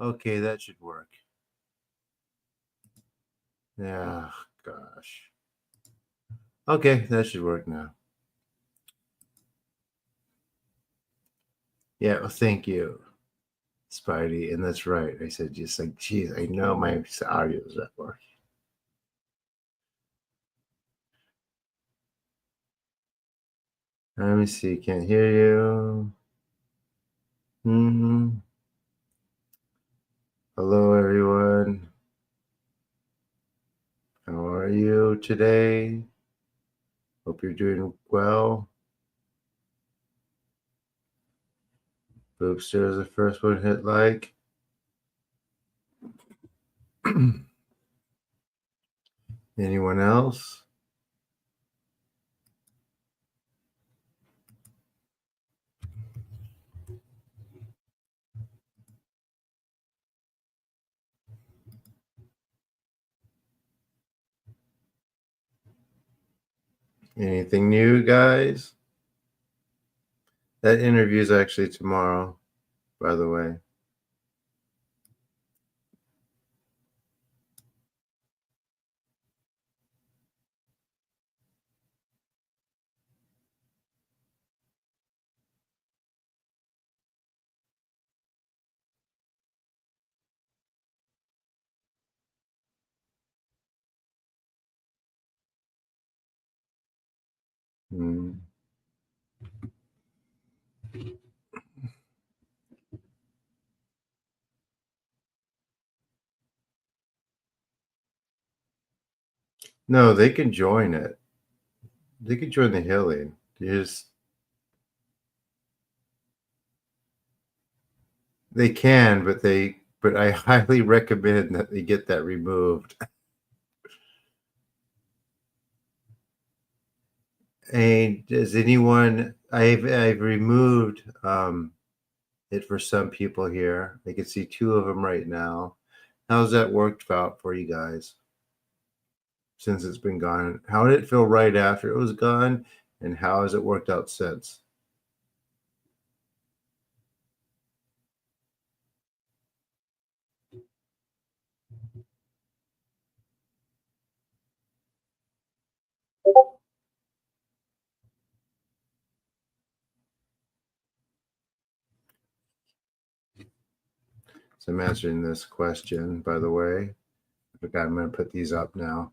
Okay, that should work. Yeah, gosh. Okay, that should work now. Yeah, well, thank you, Spidey. And that's right. I said, just like, geez, I know my audio is not working. Let me see. Can't hear you. Hello, everyone. How are you today? Hope you're doing well. Boopster is the first one hit like. Anyone else? Anything new, guys? That interview is actually tomorrow, by the way. Mm. No, they can join it. They can join the healing. They can, but I highly recommend that they get that removed. And does anyone? I've removed it for some people here. I can see 2 of them right now. How's that worked out for you guys since it's been gone? How did it feel right after it was gone, and how has it worked out since? So I'm answering this question, by the way. Okay, I'm going to put these up now.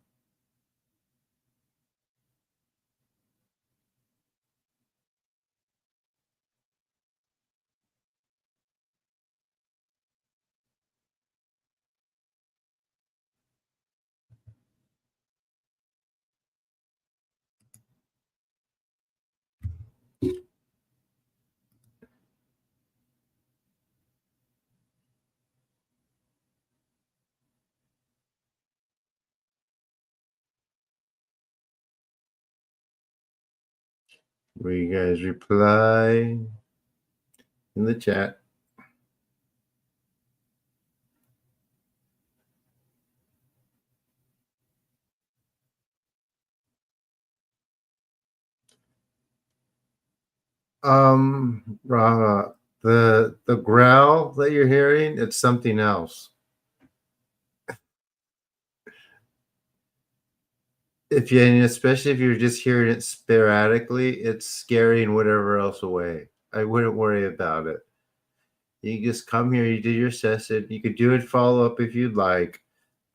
Will you guys reply in the chat? Rava, the growl that you're hearing, it's something else. Especially if you're just hearing it sporadically, it's scaring whatever else away. I wouldn't worry about it. You just come here, you do your session. You could do it follow up if you'd like,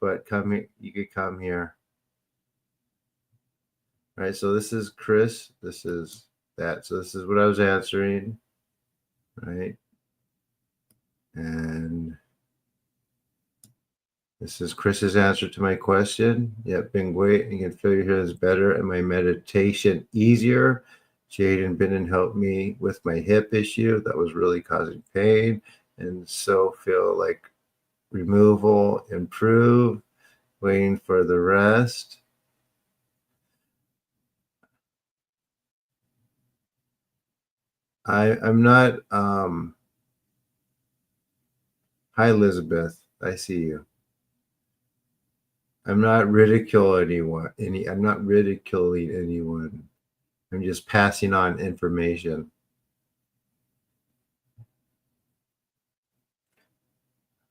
but come here. You could come here. All right. So this is Chris. This is that. So this is what I was answering. Right. And this is Chris's answer to my question. Yep, been great. You can feel your heels better and my meditation easier. Jade and Bennett helped me with my hip issue that was really causing pain, and so feel like removal improve. Waiting for the rest. I'm not. Hi, Elizabeth. I see you. I'm not ridiculing anyone. I'm not ridiculing anyone. I'm just passing on information.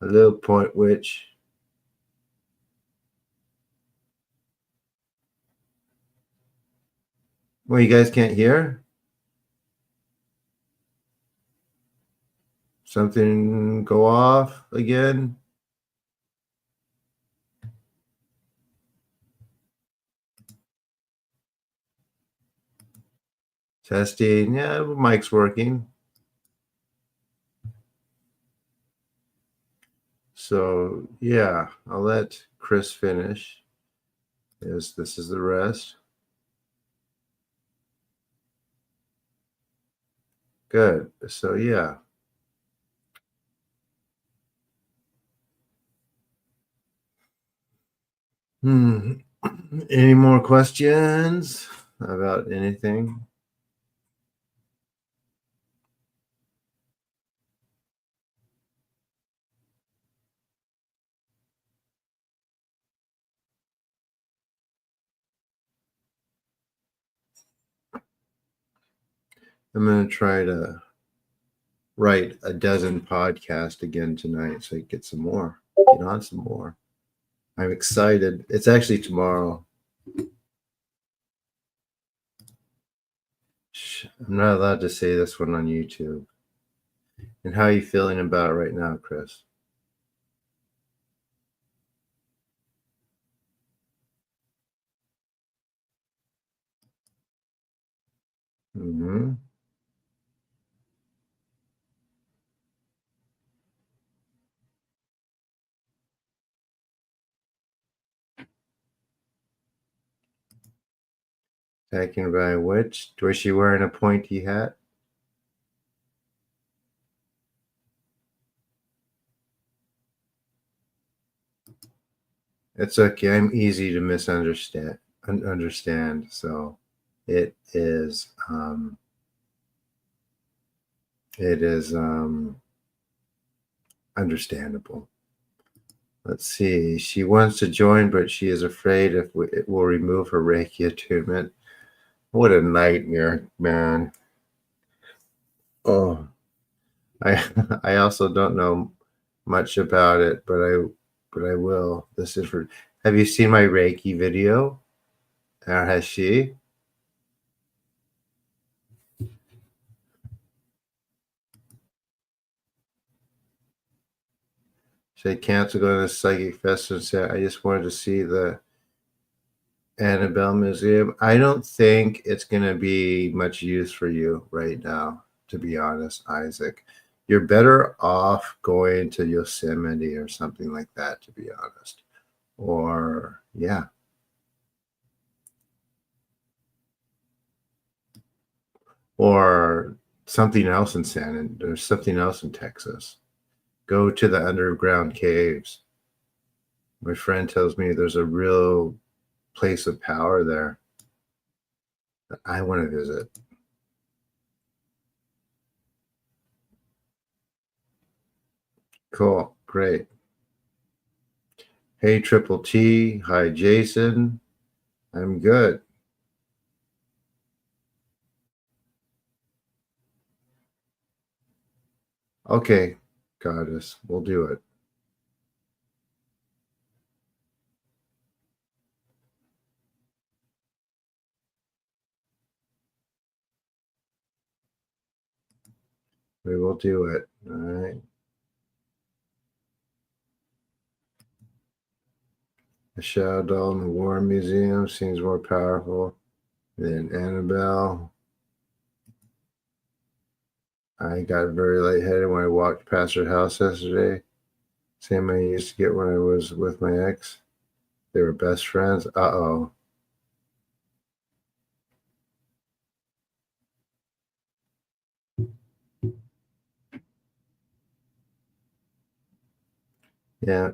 A little point witch. Well, you guys can't hear? Something go off again? Testing. Yeah, mic's working. So, yeah, I'll let Chris finish. Yes, this is the rest. Good. So, yeah. Any more questions about anything? I'm going to try to write a dozen podcasts again tonight so I get some more, get on some more. I'm excited. It's actually tomorrow. I'm not allowed to say this one on YouTube. And how are you feeling about it right now, Chris? Mm-hmm. Taken by a witch? Was she wearing a pointy hat? It's okay. I'm easy to misunderstand. Understand. So it is. It is understandable. Let's see. She wants to join, but she is afraid if it will remove her Reiki attunement. What a nightmare, man. Oh, I I also don't know much about it, but I will. This is for. Have you seen my Reiki video? Or has she? She canceled going to the psychic fest and said, I just wanted to see the Annabelle Museum. I don't think it's going to be much use for you right now, to be honest, Isaac. You're better off going to Yosemite or something like that, to be honest. Or, yeah, or something else in there's something else in Texas. Go to the underground caves. My friend tells me there's a real place of power there that I want to visit. Cool. Great. Hey, Triple T. Hi, Jason. I'm good. Okay, Goddess. We'll do it. We will do it. All right. The Shadow Doll in the War Museum seems more powerful than Annabelle. I got very lightheaded when I walked past her house yesterday. Same I used to get when I was with my ex. They were best friends. Uh-oh. Yeah.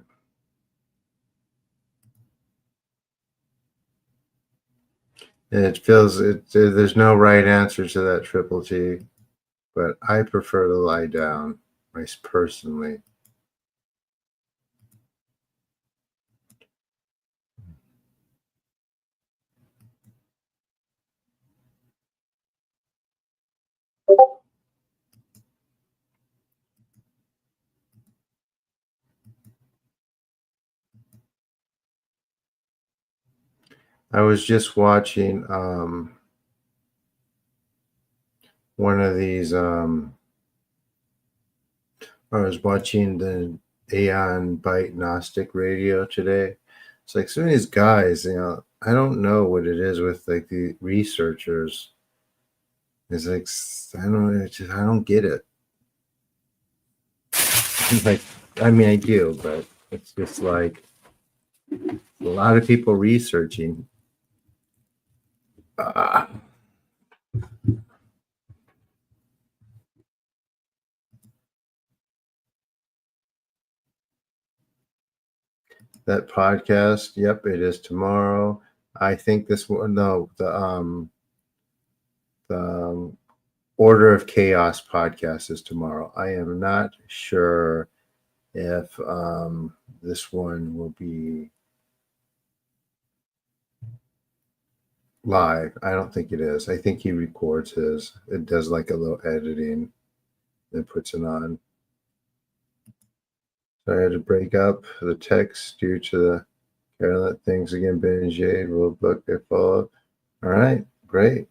It feels there's no right answer to that, Triple T, but I prefer to lie down, personally. I was just watching one of these I was watching the Aeon Byte Gnostic radio today. It's like some of these guys, I don't know what it is with like the researchers. It's like I don't, I don't get it. Like, I mean, I do, but it's just like a lot of people researching. Uh, that podcast, yep, it is tomorrow. I think this one, no, the Order of Chaos podcast is tomorrow. I am not sure if this one will be live. I don't think it is. I think he records his. It does like a little editing and puts it on. So I had to break up the text due to the Carolyn things again. Ben and Jade will book a follow up. All right, great.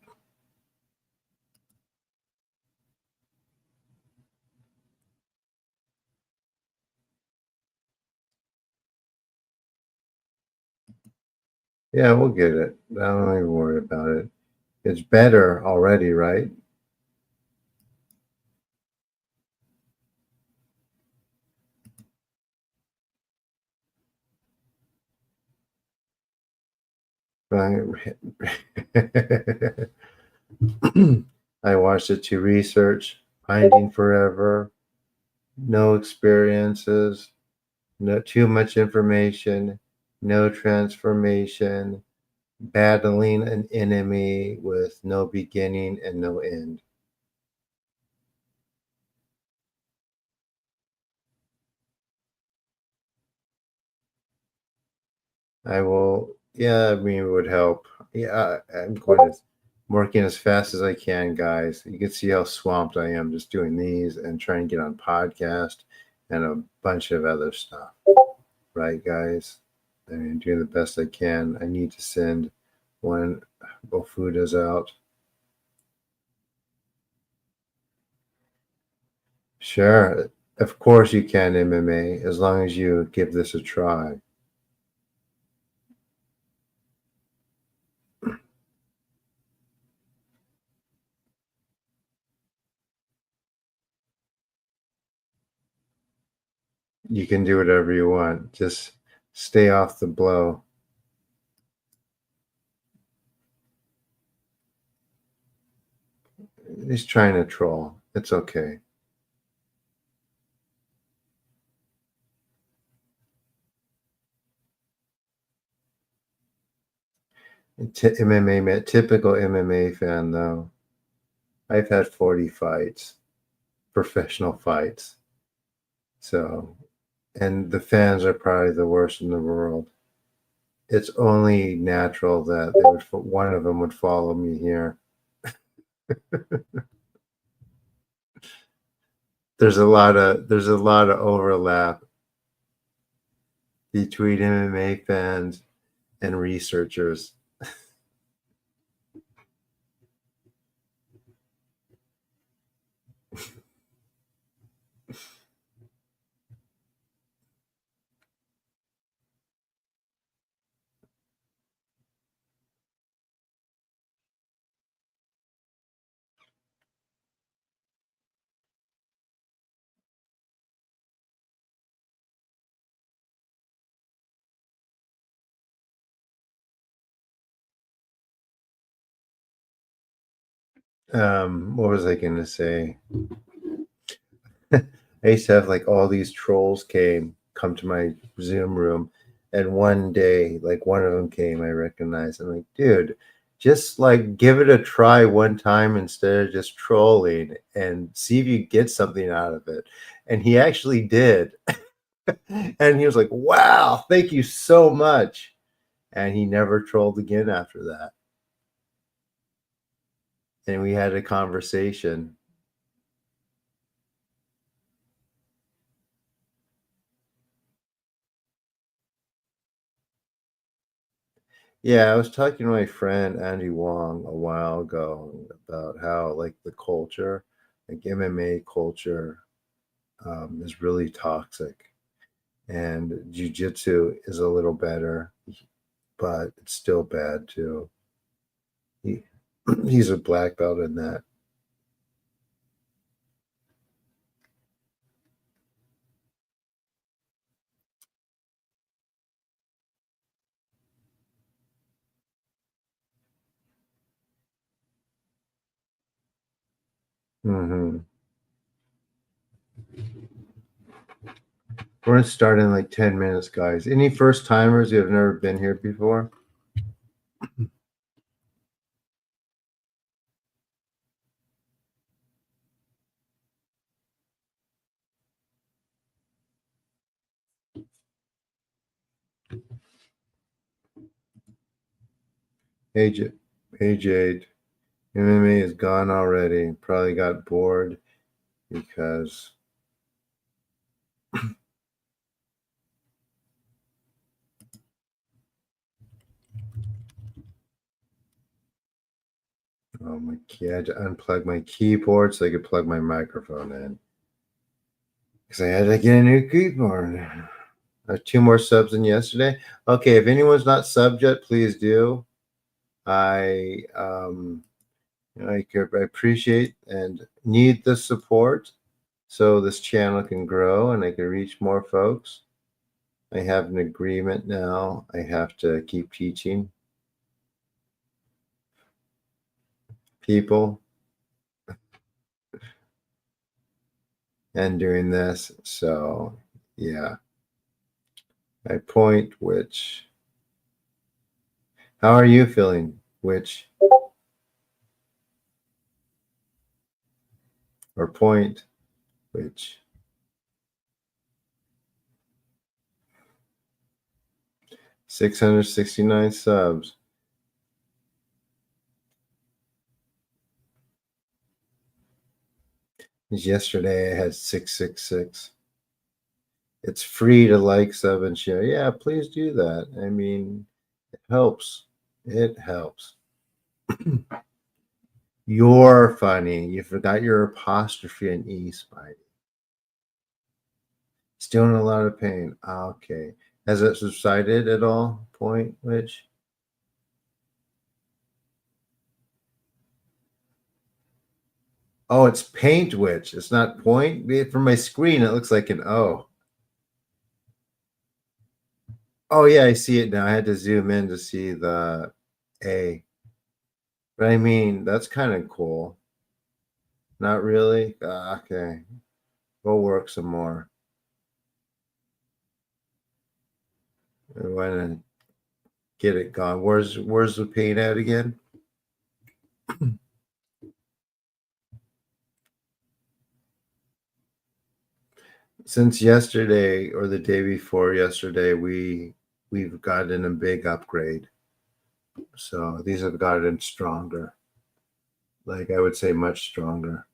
Yeah, we'll get it. I don't even worry about it. It's better already, right? I watched it to research Finding Forever, no experiences, no too much information, no transformation, battling an enemy with no beginning and no end. I will, yeah, I mean, it would help. Yeah, working as fast as I can, guys. You can see how swamped I am just doing these and trying to get on podcast and a bunch of other stuff. Right, guys? I mean, doing the best I can. I need to send when food is out. Sure, of course you can MMA as long as you give this a try. You can do whatever you want. Just stay off the blow. He's trying to troll. It's okay. MMA, typical MMA fan though. I've had 40 fights, professional fights. So, and the fans are probably the worst in the world. It's only natural that one of them would follow me here. There's a lot of overlap between MMA fans and researchers. What was I going to say? I used to have like all these trolls come to my Zoom room, and one day, like one of them came, I recognized. I'm like, dude, just like give it a try one time instead of just trolling and see if you get something out of it. And he actually did. And he was like, wow, thank you so much. And he never trolled again after that. And we had a conversation. Yeah, I was talking to my friend Andy Wong a while ago about how like the culture, like MMA culture, is really toxic, and jujitsu is a little better, but it's still bad too. He, he's a black belt in that. Hmm. We're gonna start in like 10 minutes, guys. Any first timers who have never been here before? Hey, hey Jade. MMA is gone already. Probably got bored because I had to unplug my keyboard so I could plug my microphone in because I had to get a new keyboard. Two more subs than yesterday. Okay, if anyone's not subbed yet, please do. I I appreciate and need the support so this channel can grow and I can reach more folks. I have an agreement now. I have to keep teaching people and doing this. So, yeah, my point, which, how are you feeling? Which, or point, which, 669 subs. Yesterday I had 666. It's free to like, sub, and share. Yeah, please do that. I mean, it helps. It helps. You're funny. You forgot your apostrophe and E, Spidey. Still in a lot of pain. Ah, okay. Has it subsided at all? Point, which? Oh, it's paint witch. It's not point. From my screen, it looks like an O. Oh, yeah, I see it now. I had to zoom in to see the A. But I mean, that's kind of cool. Not really? Okay. We'll work some more. I want to get it gone. Where's the paint at again? Since yesterday or the day before yesterday, we've gotten a big upgrade. So these have gotten stronger. Like I would say much stronger.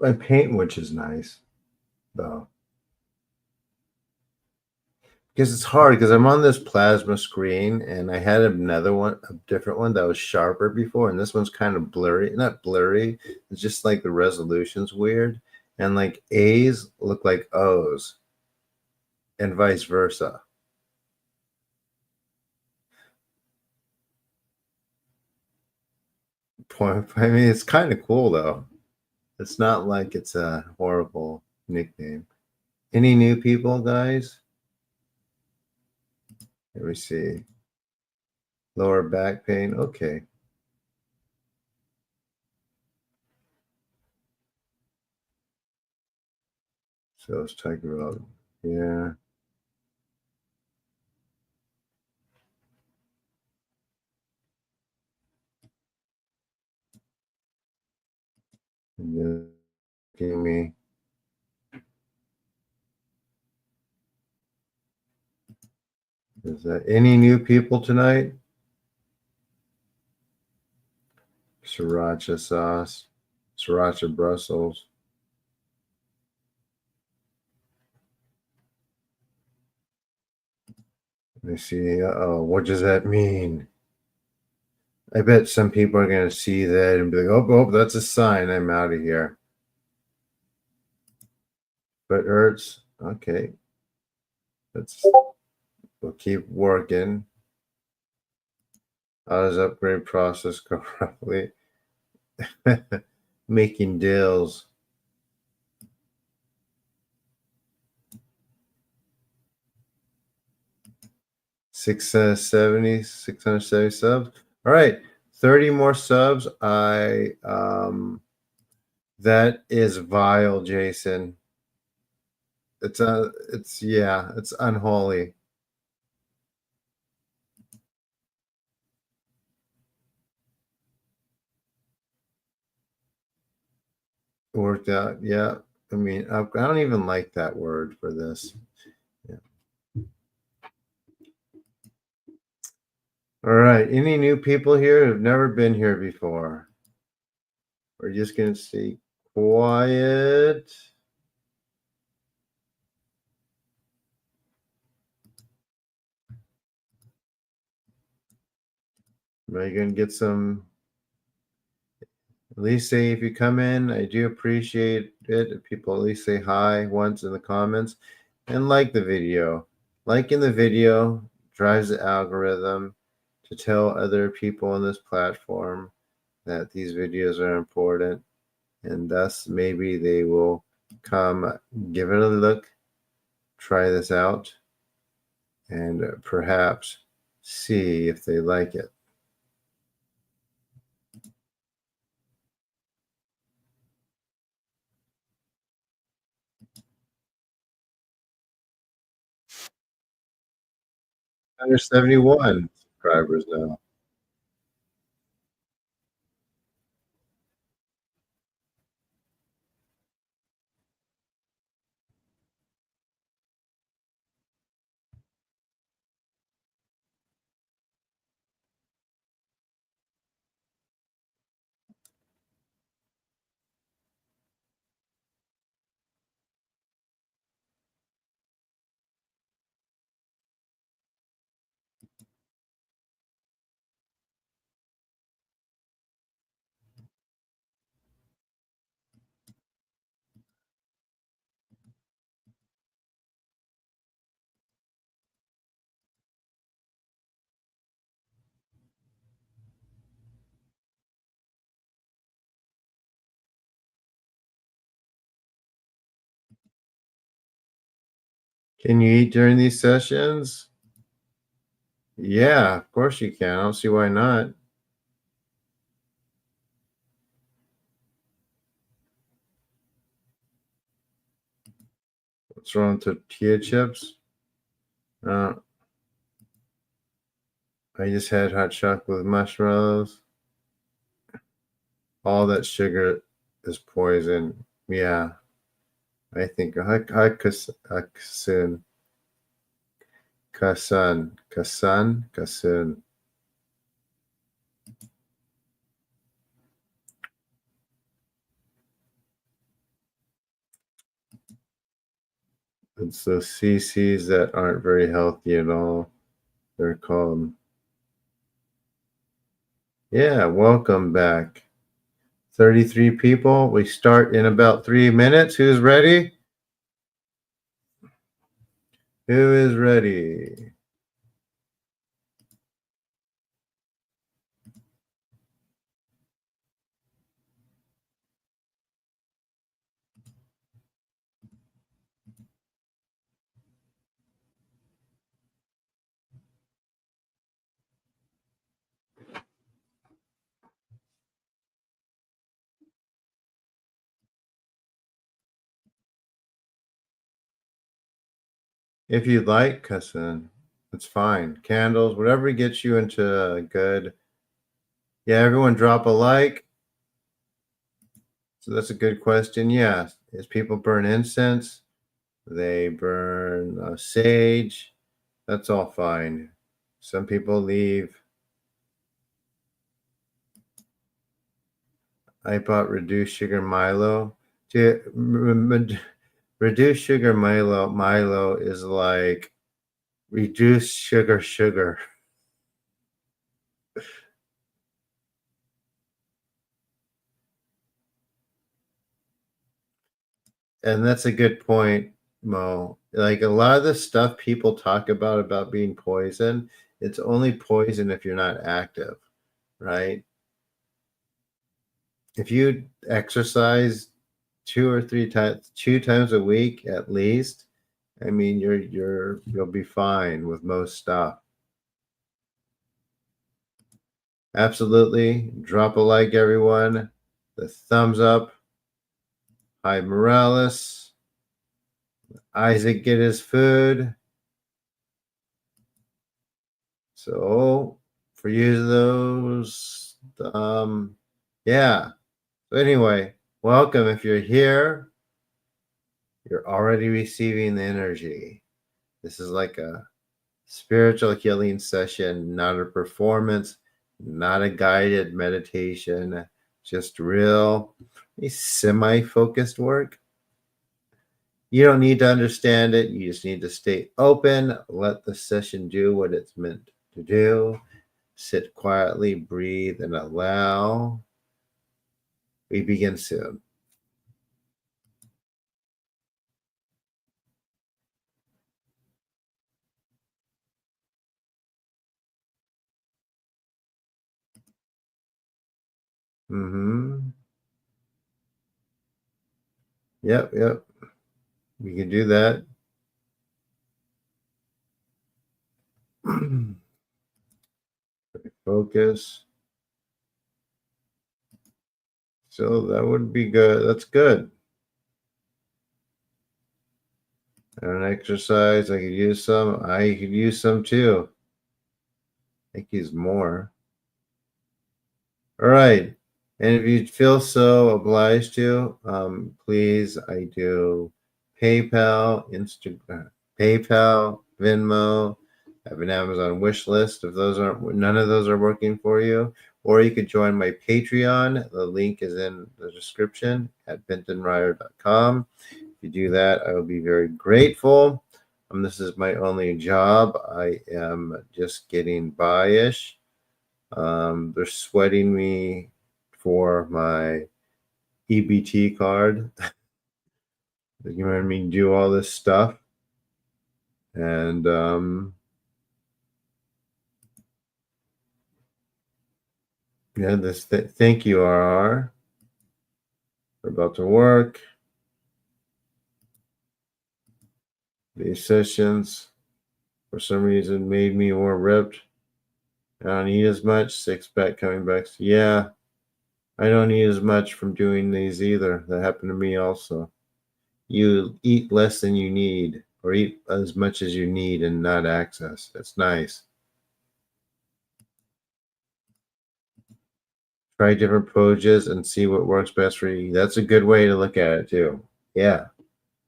I paint, which is nice though, because it's hard because I'm on this plasma screen and I had another one, a different one that was sharper before, and this one's kind of blurry. Not blurry, it's just like the resolution's weird, and like A's look like O's, and vice versa. Point. I mean, it's kind of cool though. It's not like it's a horrible nickname. Any new people, guys? Let me see. Lower back pain. Okay. So let's talk about, yeah. Yeah. asking me. Is there any new people tonight? Sriracha sauce, sriracha Brussels. Let me see. Uh-oh, what does that mean? I bet some people are going to see that and be like, oh, that's a sign. I'm out of here. Foot hurts. Okay. We'll keep working. How does upgrade process go roughly? Making deals. 670 subs. All right, 30 more subs. That is vile, Jason. It's unholy. Worked out, yeah. I mean, I don't even like that word for this. Yeah. All right, any new people here who've never been here before? We're just gonna stay quiet. Am I gonna get some? At least say if you come in, I do appreciate it if people at least say hi once in the comments and like the video. Liking the video drives the algorithm to tell other people on this platform that these videos are important, and thus maybe they will come give it a look, try this out, and perhaps see if they like it. Under 71 subscribers now. Can you eat during these sessions? Yeah, of course you can. I don't see why not. What's wrong with tortilla chips? Uh, I just had hot chocolate with marshmallows. All that sugar is poison. Yeah, I think Kasun. It's those CCs that aren't very healthy at all. They're called. Yeah, welcome back. 33 people. We start in about 3 minutes. Who's ready? Who is ready? If you'd like, cousin, it's fine. Candles, whatever gets you into a good. Yeah, everyone drop a like. So that's a good question. Yeah. As people burn incense, they burn sage. That's all fine. Some people leave. I bought reduced sugar Milo. Reduced sugar Milo. Milo is like reduced sugar. And that's a good point, Mo. Like a lot of the stuff people talk about being poison, it's only poison if you're not active, right? If you exercise 2 times a week at least, I mean you'll be fine with most stuff. Absolutely. Drop a like, everyone. The thumbs up. Hi Morales. Isaac get his food. So for you those yeah. So anyway, welcome. If you're here, you're already receiving the energy. This is like a spiritual healing session, not a performance, not a guided meditation, just real semi-focused work. You don't need to understand it. You just need to stay open. Let the session do what it's meant to do. Sit quietly, breathe, and allow. We begin soon. Mm-hmm. Yep. We can do that. Focus. So that would be good. That's good. And exercise. I could use some. I could use some too. I could use more. All right. And if you feel so obliged to, please, I do PayPal, Instagram, PayPal, Venmo. I have an Amazon wish list. If none of those are working for you, or you could join my Patreon. The link is in the description at bentonthemage.com. If you do that, I will be very grateful. This is my only job. I am just getting by-ish. They're sweating me for my EBT card. You know what I mean? Do all this stuff. And yeah, thank you, RR. We're about to work. These sessions, for some reason, made me more ripped. I don't eat as much. Six pack coming back. Yeah, I don't eat as much from doing these either. That happened to me also. You eat less than you need, or eat as much as you need and not access. That's nice. Try different poses and see what works best for you. That's a good way to look at it too. Yeah,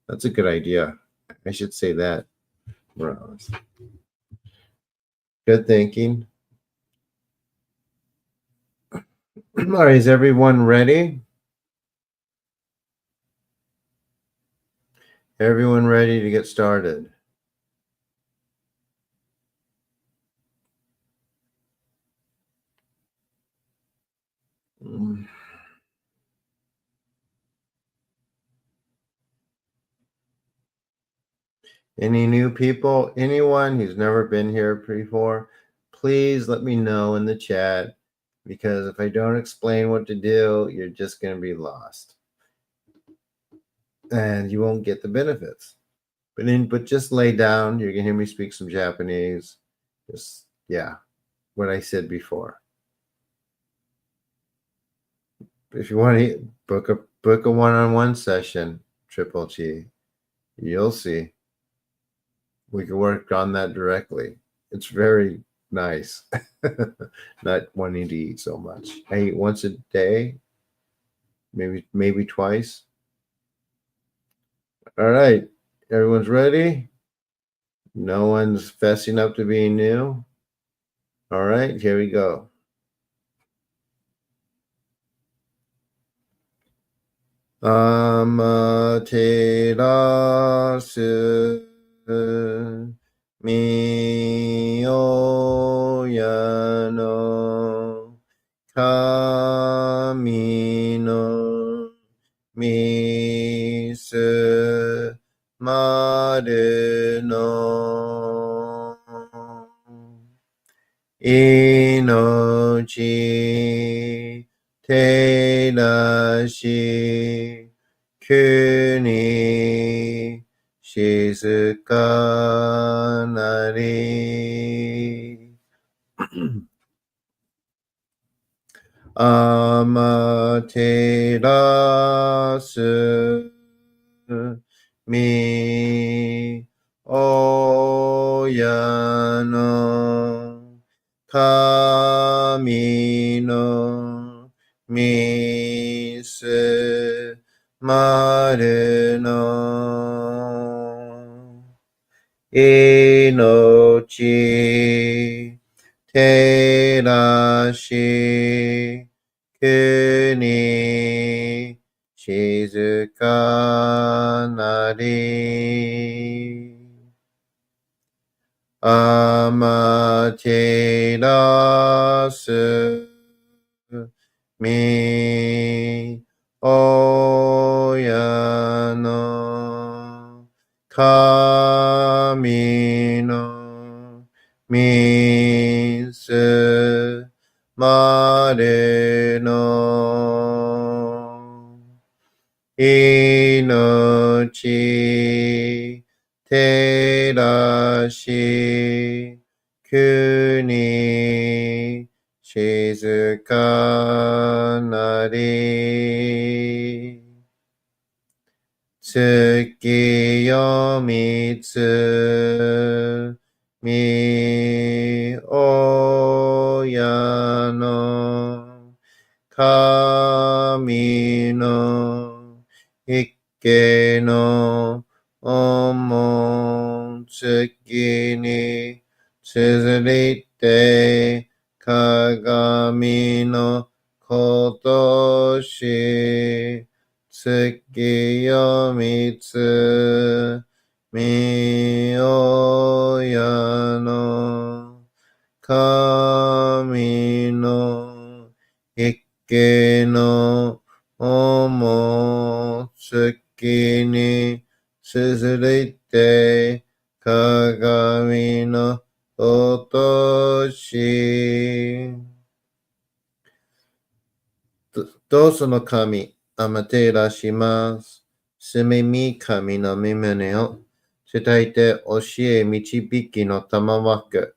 that's a good idea. I should say that. Morales. Good thinking. All right, is everyone ready? Everyone ready to get started? Any new people? Anyone who's never been here before? Please let me know in the chat, because if I don't explain what to do, you're just going to be lost and you won't get the benefits. But just lay down. You're gonna hear me speak some Japanese. Just what I said before. If you want to book a one-on-one session, Triple G, you'll see. We can work on that directly. It's very nice. Not wanting to eat so much. I eat once a day. maybe twice. All right, everyone's ready? No one's fessing up to being new? All right, here we go. Amaterasu miyoya no kami no misu maru no inochi terashi kuni shizuka nari amaterasu mi oya no kami no misu maru no inochi terashi kuni shizuka nari amaterasu mi oya no kami no misu maru no inochi terashi kuni shizuka nari tsuki yo mitsu mi oya no kami no ikke no omon tsuki ni tsuririte kagami no kotoshi tsuki yo mitsu mi oya no kami no ikkeの思月に続いて鏡の落としどうその神アマテラしますすみみ神の御胸を伝えて教え導きの玉枠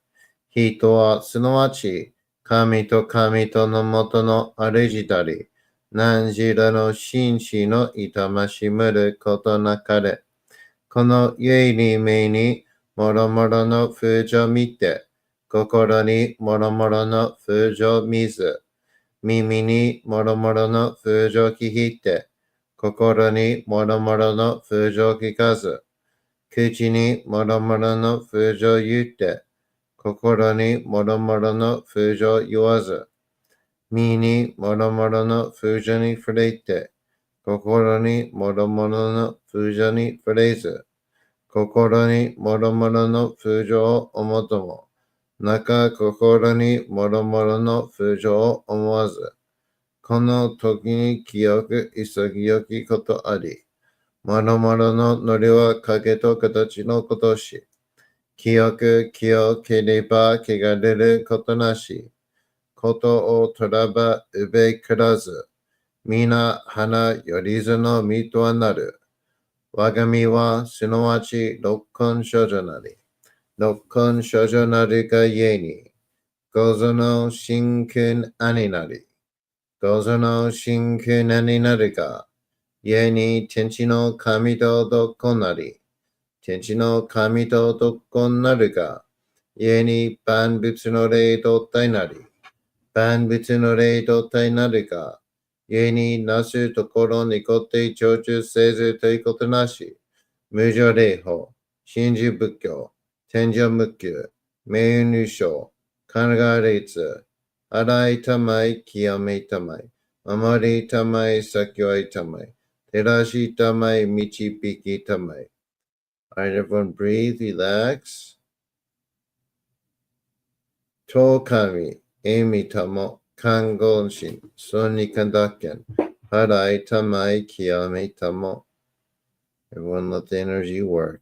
人はすなわち神と神とのもとの主たり、何時らの紳士の痛ましむることなかれ。この家に目にもろもろの風情見て、心にもろもろの風情見ず、耳にもろもろの風情聞いて、心にもろもろの風情聞かず、口にもろもろの風情言って、心にもろもろの風情言わず、身にもろもろの風情に触れて、心にもろもろの風情に触れず、心にもろもろの風情を思うとも、中心にもろもろの風情を思わず、この時に清く潔きことあり、もろもろのノリは影と形のことし、清く清ければ汚れることなし、ことをとらばうべくらず、皆花よりずの身とはなる。我が身はすなわち六根少女なり。六根少女なるがゆえに、五ぞの真君兄なり。五ぞの真君兄なるが、ゆえに天地の神とどこなり。天地の神とどこなるが、ゆえに万物の霊と体なり。万物の霊と体なるが、故になすところにこって長寿せずということなし。無常霊法、真珠仏教、天上無休、名誉章、神が列、洗いたまい、清めたまい、守りたまい、先はいたまい、照らしたまい、導きたまい。Alright, everyone, breathe, relax. と神、えみたも、看護師、そにかだけん、払いたまい、清めたも。Everyone, let the energy work.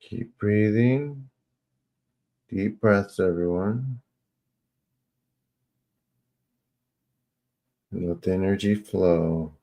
Keep breathing. Deep breaths, everyone. And let the energy flow.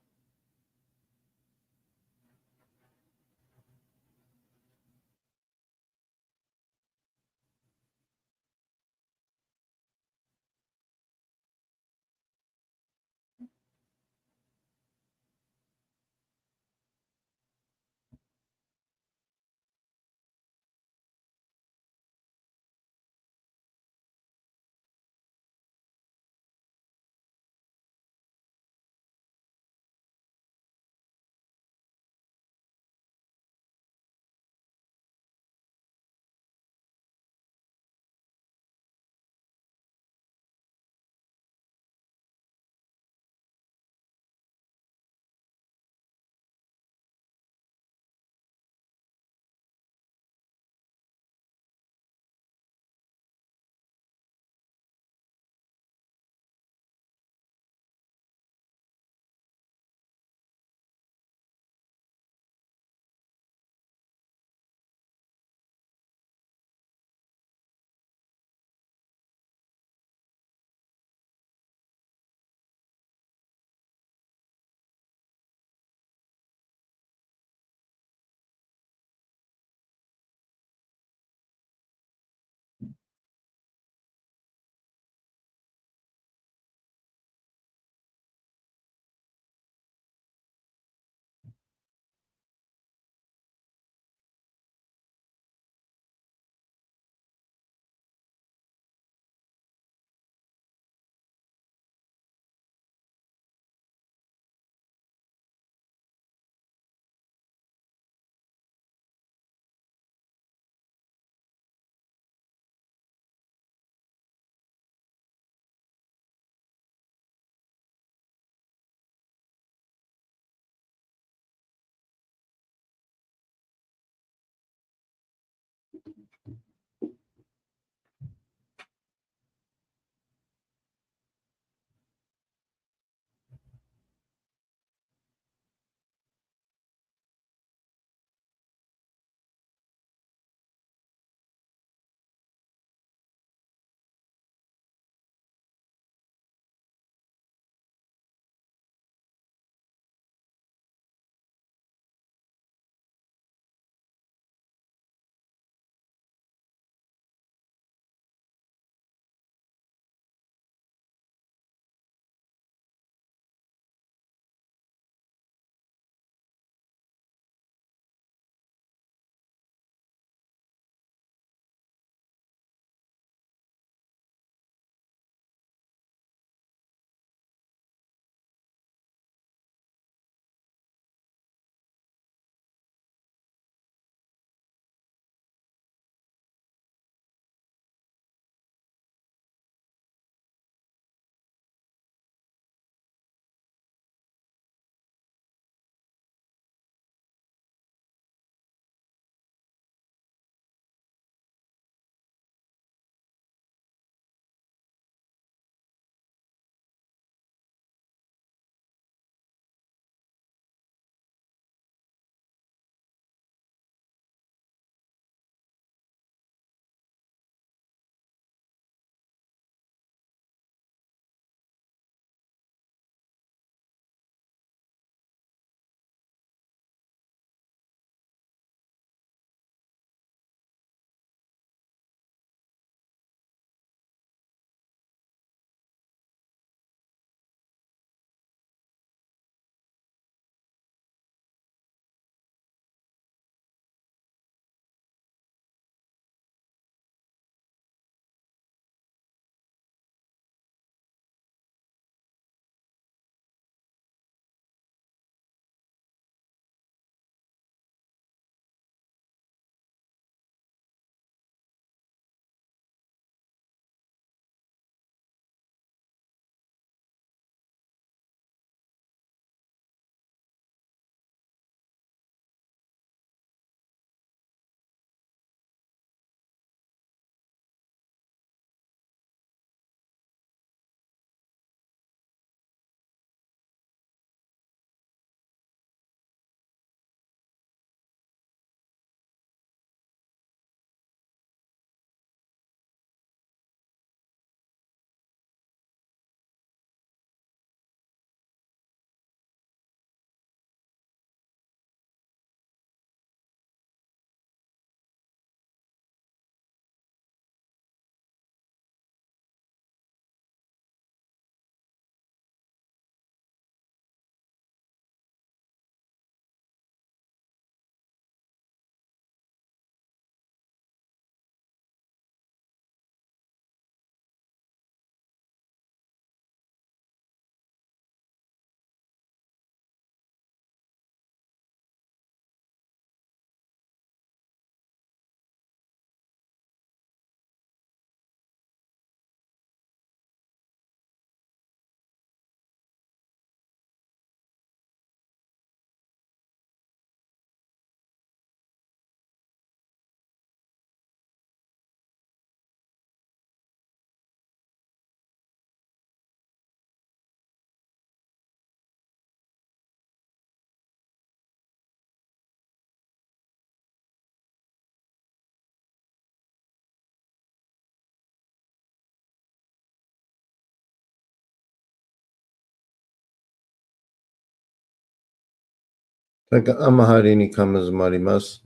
Taka amahari ni kamazumarimasu.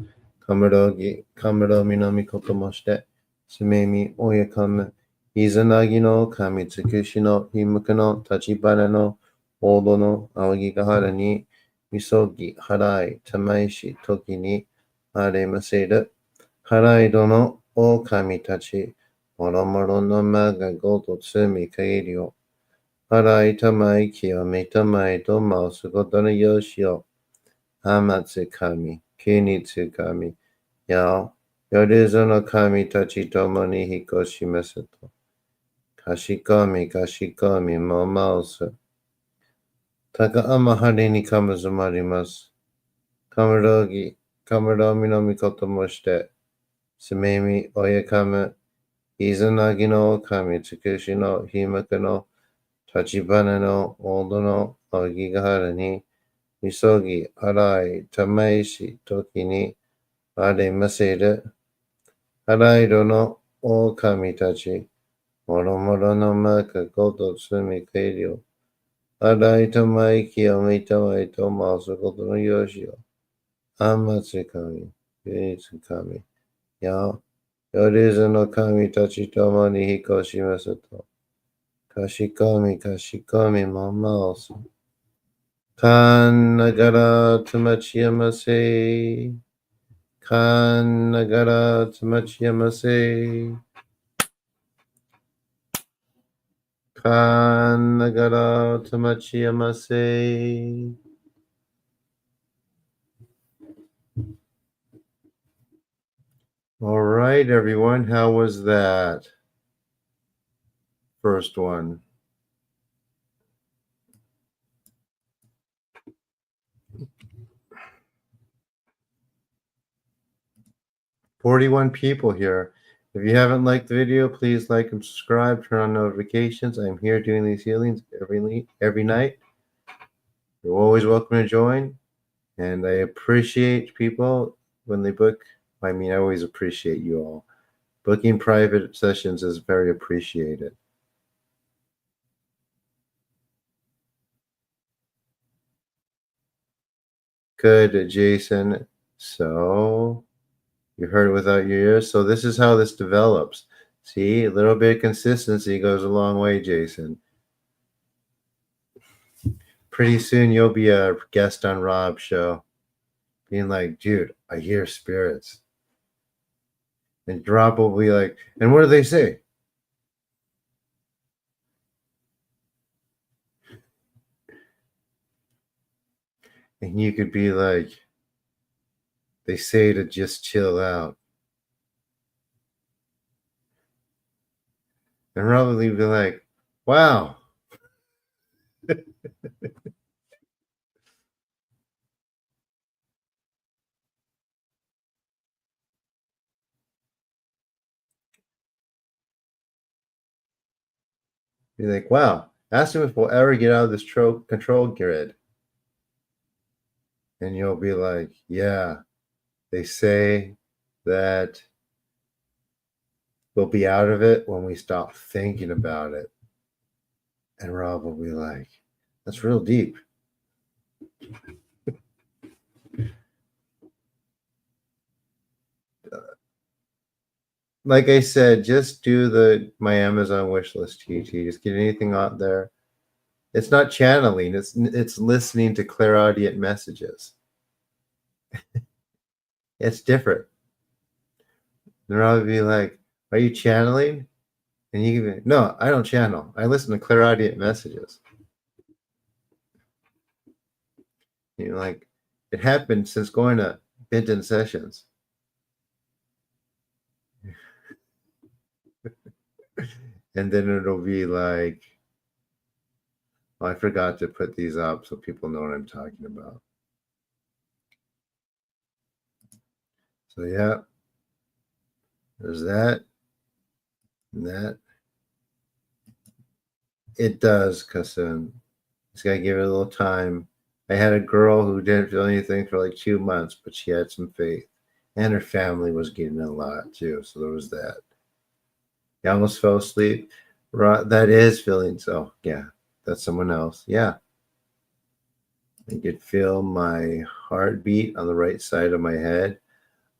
Kamuro minami kotomoshite. Sumemi oyakame. Izanagi no kami tsukushi no himuka no tachibana no odo no awagigahara ni misogi harai tamaishi toki ni aremaseru. Harai dono o kami tachi. Moromoro no maga goto tsumi kairi yo. Harai tamai kiyomi tamai to mausu goto no yoshi yo. Hamatsu kami. Kinitsu kami. Yao. Yoruzu no kami tachi tomo ni hikoshimasu to. Kashikomi momausu. Taka amahari ni kamazumarimasu. Kamuromi no mikoto mo shite. Sumemi oyakame. Izanagi no kami tsukushi no himuka no tachibana no odo no awagigahara ni misogi harai tamaishi toki ni aremaseru. Harai no o kami tachi. Moromoro no maka goto tsumi kairi yo. Harai tamai kiyomi tamai to mausu goto no yoshi yo. Hamatsu kami. Kinitsu kami. Yao. Yoruzu no kami tachi tomo ni hikoshimasu to. Kashikomi momausu. Kan nagara tamachiyamase. Kan nagara tamachiyamase. Kan nagara tamachiyamase. All right, everyone. How was that? First one. $41 people here. If you haven't liked the video, please like and subscribe. Turn on notifications. I'm here doing these healings every night. You're always welcome to join. And I appreciate people when they book. I mean, I always appreciate you all. Booking private sessions is very appreciated. Good, Jason. So you heard it without your ears. So this is how this develops. See, a little bit of consistency goes a long way, Jason. Pretty soon you'll be a guest on Rob's show, being like, dude, I hear spirits. And Rob will be like, and what do they say? And you could be like, they say to just chill out. And Rob will be like, wow. Be like, wow. Ask him if we'll ever get out of this control grid. And you'll be like, yeah, they say that we'll be out of it when we stop thinking about it. And Rob will be like, that's real deep. Like I said, just do my Amazon wish list, TT. Just get anything out there. It's not channeling, it's listening to clairaudient messages. It's different. And Rob will be like, are you channeling? And you can be, no, I don't channel. I listen to clairaudient messages. You know, like it happened since going to Benton sessions. And then it'll be like, oh, I forgot to put these up so people know what I'm talking about. So yeah, there's that and that. It does, Kasun. Just gotta give it a little time. I had a girl who didn't feel anything for like 2 months, but she had some faith. And her family was getting a lot too. So there was that. You almost fell asleep. That is feeling so. Yeah, that's someone else. Yeah. I could feel my heartbeat on the right side of my head.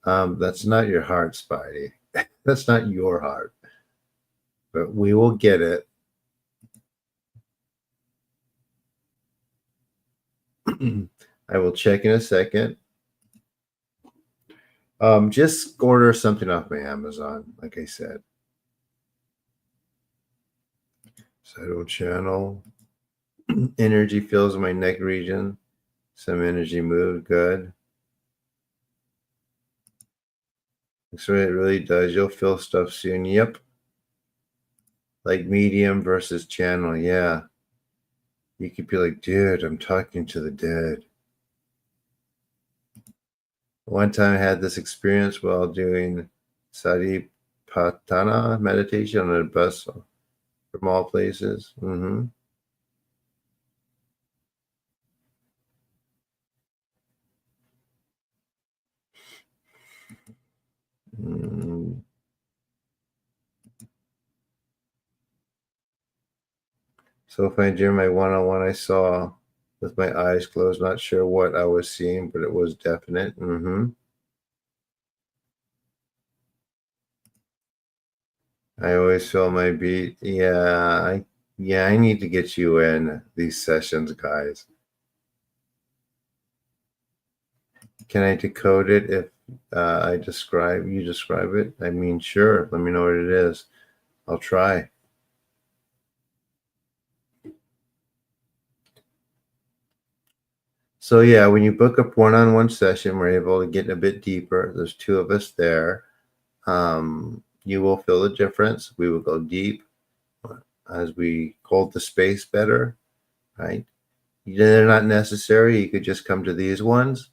That's not your heart, Spidey. That's not your heart. But we will get it. I will check in a second. Just order something off my Amazon, like I said. Subtle channel. Energy feels in my neck region. Some energy moved. Good. So it really does. You'll feel stuff soon. Yep. Like medium versus channel. Yeah. You could be like, dude, I'm talking to the dead. One time I had this experience while doing Satipatthana meditation on a bus from all places. Mm-hmm. Mm. So if I during my one-on-one, I saw with my eyes closed, not sure what I was seeing, but it was definite. Mm-hmm. I always feel my beat. I need to get you in these sessions, guys. Can I decode it if you describe it? I mean, sure. Let me know what it is. I'll try. So yeah, when you book a one-on-one session, we're able to get a bit deeper. There's two of us there. You will feel the difference. We will go deep as we hold the space better, right? They're not necessary. You could just come to these ones,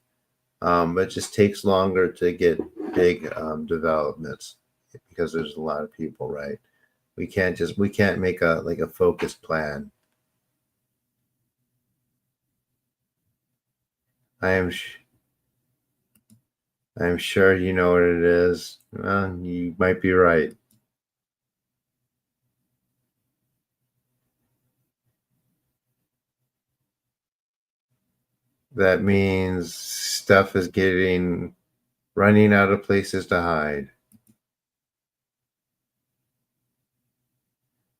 but it just takes longer to get big developments because there's a lot of people, right? We can't make a focused plan. I am I'm sure you know what it is. You might be right. That means stuff is getting running out of places to hide.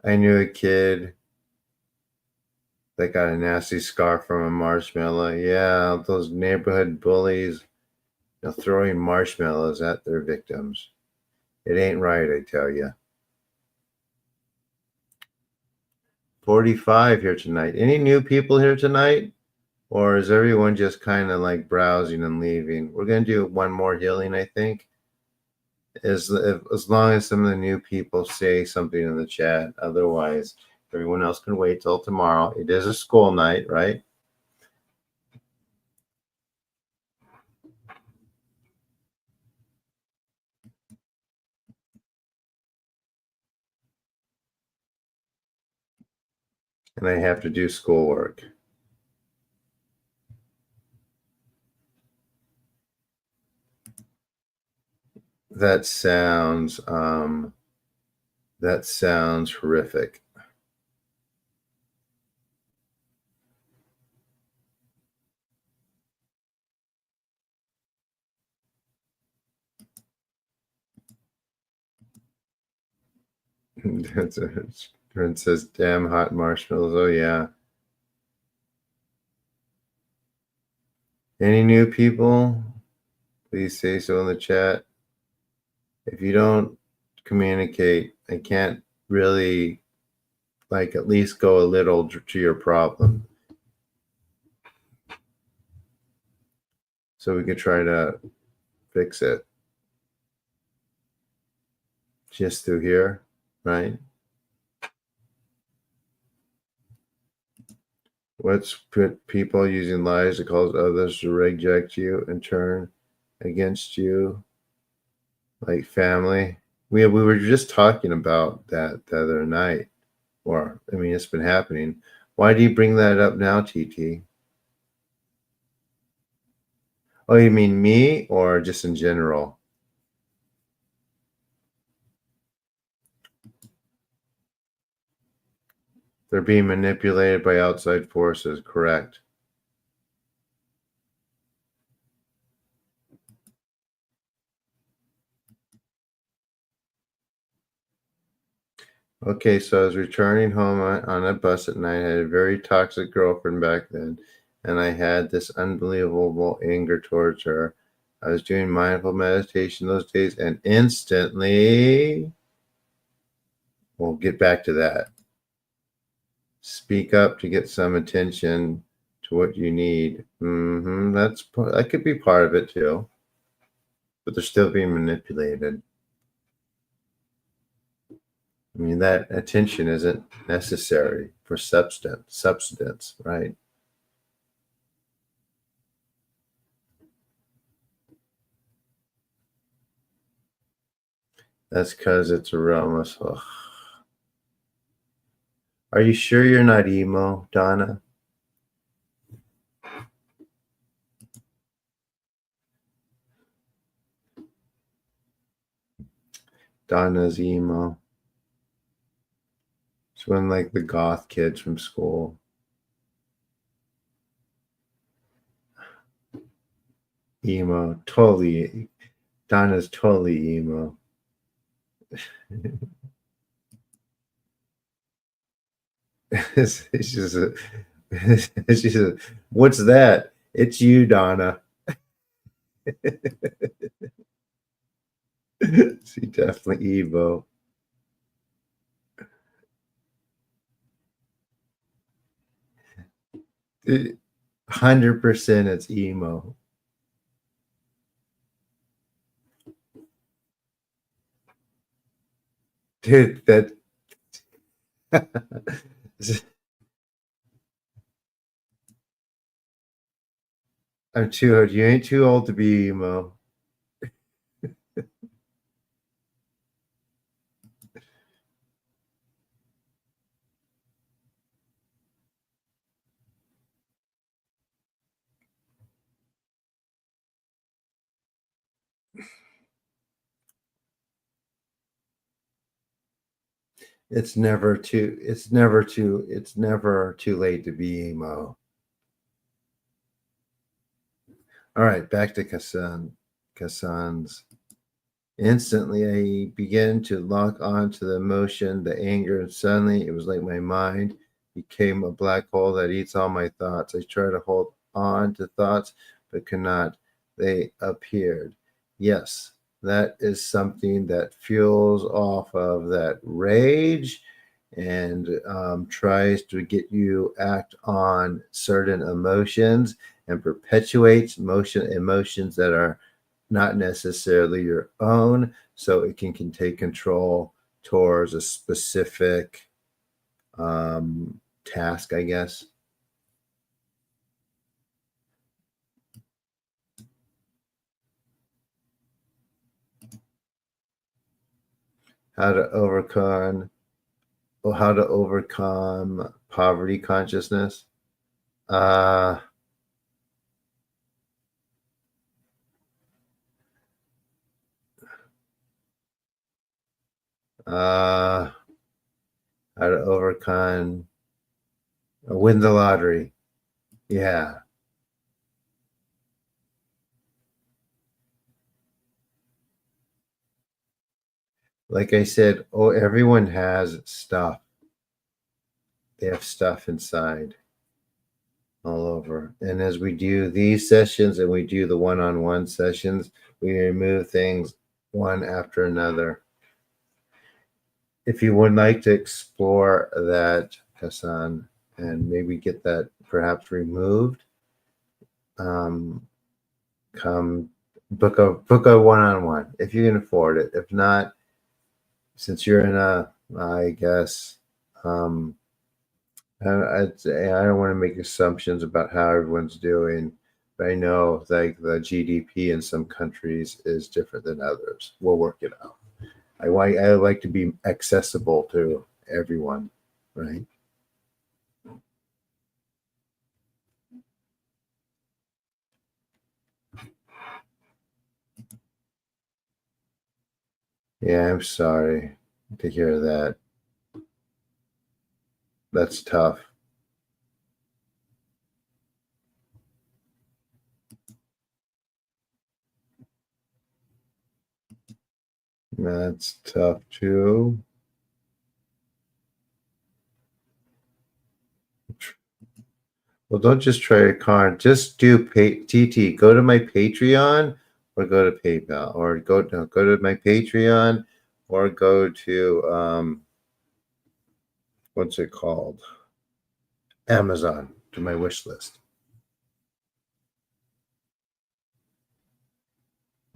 I knew a kid that got a nasty scar from a marshmallow. Yeah, those neighborhood bullies, throwing marshmallows at their victims. It ain't right, I tell you. 45 here tonight. Any new people here tonight? Or is everyone just kind of like browsing and leaving? We're going to do one more healing, I think. As long as some of the new people say something in the chat. Otherwise, everyone else can wait till tomorrow. It is a school night, right? And I have to do schoolwork. That sounds horrific. That's it says damn hot marshmallows. Oh yeah. Any new people? Please say so in the chat. If you don't communicate, I can't really at least go a little to your problem. So we could try to fix it. Just through here, right? What's people using lies to cause others to reject you and turn against you, like family? We were just talking about that the other night, or I mean, it's been happening. Why do you bring that up now, TT? Oh, you mean me, or just in general? They're being manipulated by outside forces, correct? Okay, so I was returning home on a bus at night. I had a very toxic girlfriend back then, and I had this unbelievable anger towards her. I was doing mindful meditation those days, and instantly, we'll get back to that. Speak up to get some attention to what you need. That could be part of it too, but they're still being manipulated. I mean, that attention isn't necessary for substance, right? That's because it's a realm of. Ugh. Are you sure you're not emo, Donna? Donna's emo. She's one like the goth kids from school. Emo, totally. Donna's totally emo. It's just a, it's just a, what's that? It's you, Donna. She definitely emo. 100% it's emo. Dude, that I'm too old. You ain't too old to be emo. It's never too late to be emo. All right, back to Kassan's. Instantly, I began to lock on to the emotion, the anger, and suddenly it was like my mind became a black hole that eats all my thoughts. I tried to hold on to thoughts, but could not. They appeared. Yes, that is something that fuels off of that rage and tries to get you act on certain emotions and perpetuates emotions that are not necessarily your own, so it can take control towards a specific task, I guess. How to overcome how to overcome poverty consciousness. Uh uh how to overcome win the lottery. Yeah. Like I said, oh, everyone has stuff. They have stuff inside all over. And as we do these sessions and we do the one-on-one sessions, we remove things one after another. If you would like to explore that, Hassan, and maybe get that perhaps removed, um, come book a one-on-one if you can afford it. If not, since you're in a, I guess, um, I don't want to make assumptions about how everyone's doing, but I know like the GDP in some countries is different than others. We'll work it out. I like to be accessible to everyone, right? Yeah, I'm sorry to hear that. That's tough. That's tough too. Well, don't just try a card. Just do TT. Go to my Patreon or go to PayPal or go to my Patreon or go to what's it called? Amazon, to my wish list.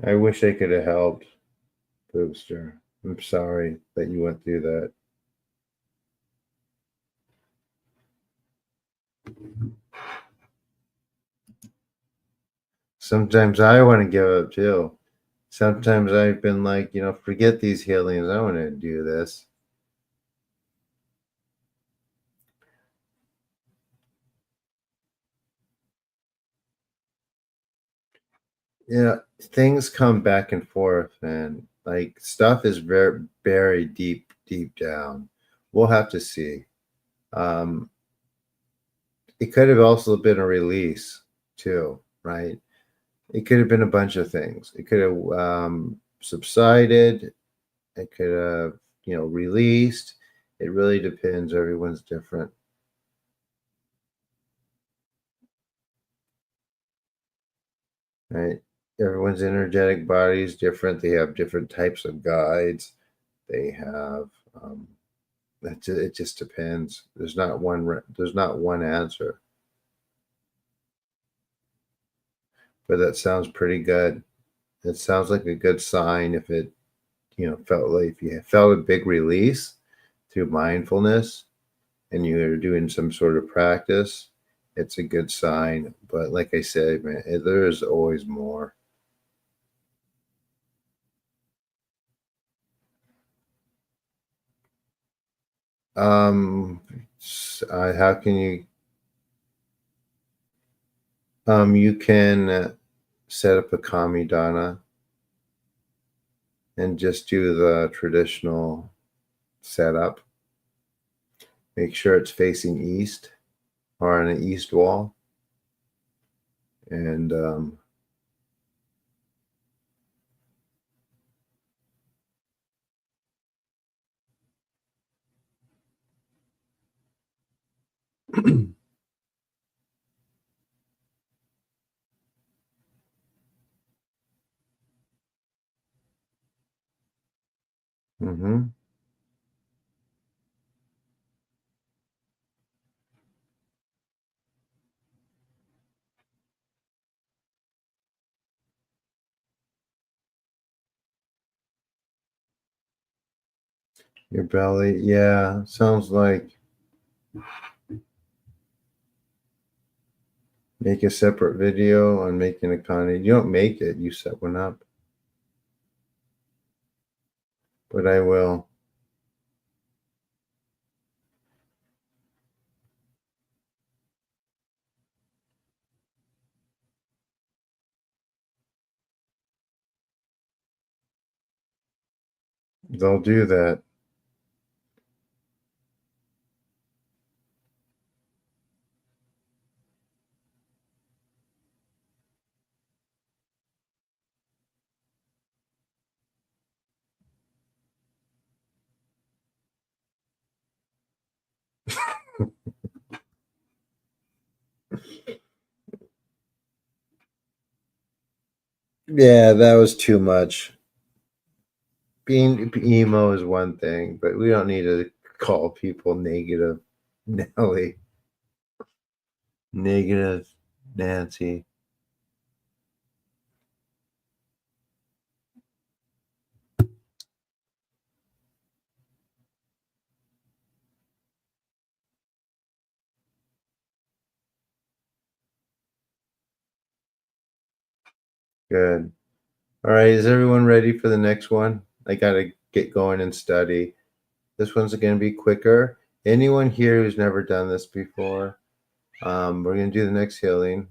I wish I could have helped, Boobster. I'm sorry that you went through that. Sometimes I want to give up too. Sometimes I've been like, forget these healings. I want to do this. Yeah, things come back and forth, and like stuff is very buried deep down. We'll have to see. Um, it could have also been a release too, right? It could have been a bunch of things. It could have subsided. It could have, released. It really depends. Everyone's different, right? Everyone's energetic body is different. They have different types of guides. They have it just depends. There's not one answer. But that sounds pretty good. It sounds like a good sign if it, felt like if you felt a big release through mindfulness and you're doing some sort of practice, it's a good sign. But like I said, man, there is always more. Um, how can you? You can set up a kami dana and just do the traditional setup. Make sure it's facing east or on an east wall, and mm-hmm. Your belly, yeah, sounds like make a separate video on making a kani. You don't make it, you set one up, but I will. They'll do that. Yeah, that was too much. Being emo is one thing, but we don't need to call people negative Nelly, negative Nancy. Good. All right, is everyone ready for the next one? I gotta get going and study. This one's going to be quicker. Anyone here who's never done this before, we're going to do the next healing.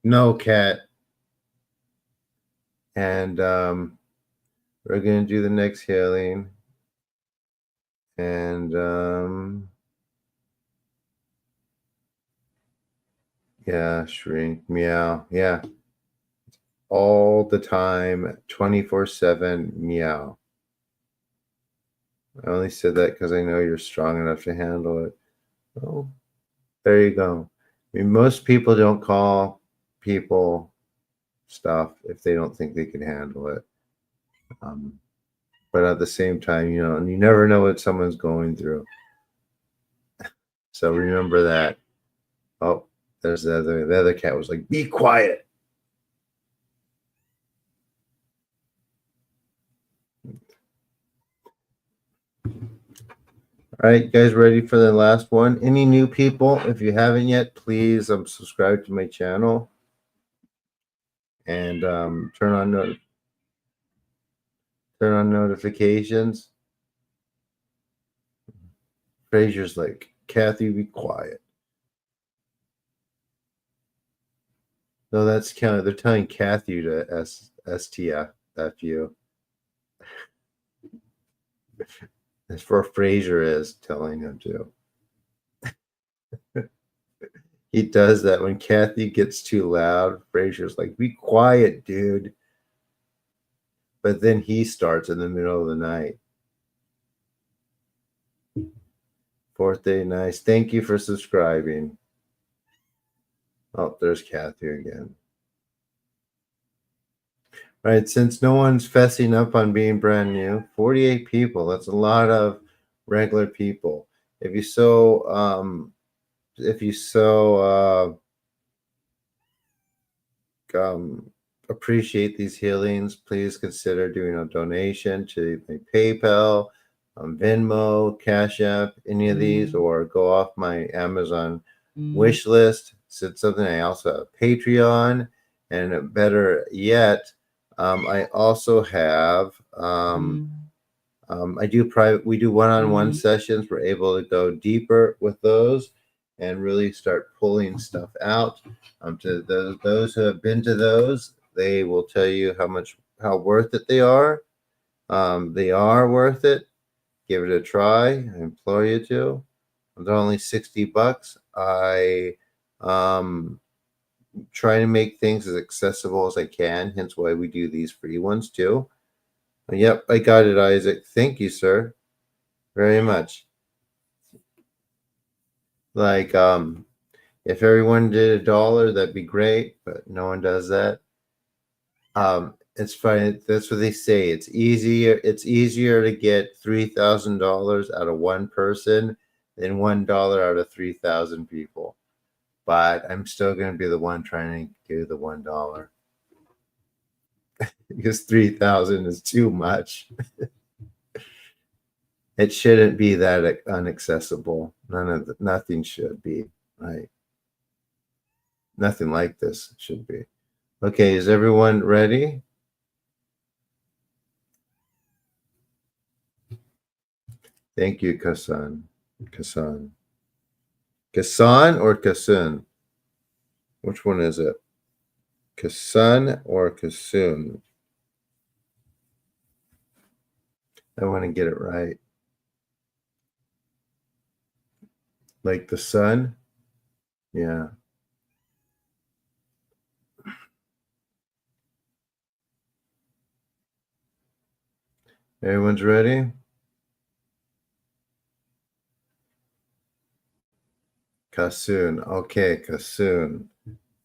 No, cat. And we're going to do the next healing. And yeah, shrink, meow. Yeah, all the time, 24/7, meow. I only said that because I know you're strong enough to handle it. Oh, There you go. I mean, most people don't call people stuff if they don't think they can handle it. But at the same time, and you never know what someone's going through. So remember that. Oh, there's the other cat was like, be quiet. All right, you guys ready for the last one? Any new people? If you haven't yet, please subscribe to my channel and turn on notifications. Fraser's like, Kathy, be quiet. No, that's kind of, they're telling Kathy to STFU. That's for Fraser is telling him to. He does that when Kathy gets too loud. Fraser's like, be quiet, dude. But then he starts in the middle of the night. Fourth day, nice. Thank you for subscribing. Oh, there's Kathy again. All right, since no one's fessing up on being brand new, 48 people. That's a lot of regular people. If you appreciate these healings, please consider doing a donation to my PayPal, Venmo, CashApp, any of these, or go off my Amazon wish list. It's something. I also have Patreon, and better yet, I also have I do private. We do one-on-one sessions. We're able to go deeper with those and really start pulling stuff out. To those who have been to those, they will tell you how worth it they are. They are worth it. Give it a try. I implore you to. They're only $60. I try to make things as accessible as I can. Hence why we do these free ones too. Yep, I got it, Isaac. Thank you, sir, very much. Like, if everyone did $1, that'd be great, but no one does that. It's fine. That's what they say. It's easier to get $3,000 out of one person than $1 out of 3,000 people. But I'm still going to be the one trying to do the $1 because 3,000 is too much. It shouldn't be that inaccessible. Nothing should be, right? Nothing like this should be. Okay, is everyone ready? Thank you, Kasan. Kasan or Kasun? Which one is it? Kasan or Kasun? I want to get it right. Like the sun? Yeah. Everyone's ready? Kasun. Okay, Kasun.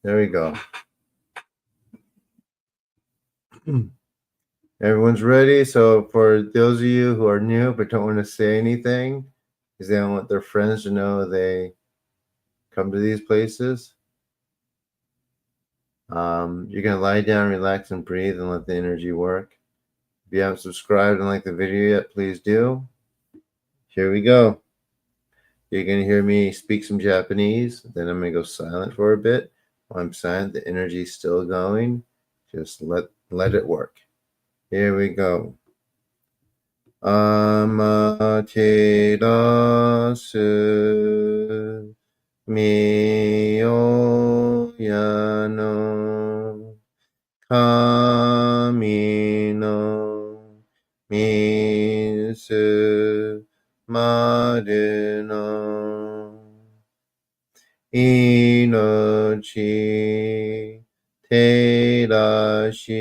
There we go. Everyone's ready. So for those of you who are new but don't want to say anything, because they don't want their friends to know they come to these places, you're going to lie down, relax, and breathe and let the energy work. If you haven't subscribed and liked the video yet, please do. Here we go. You're going to hear me speak some Japanese. Then I'm going to go silent for a bit. While I'm silent, the energy's still going. Just let it work. Here we go. Amaterasu Miyoyano Kami no Misu Maru no Inochi Terashi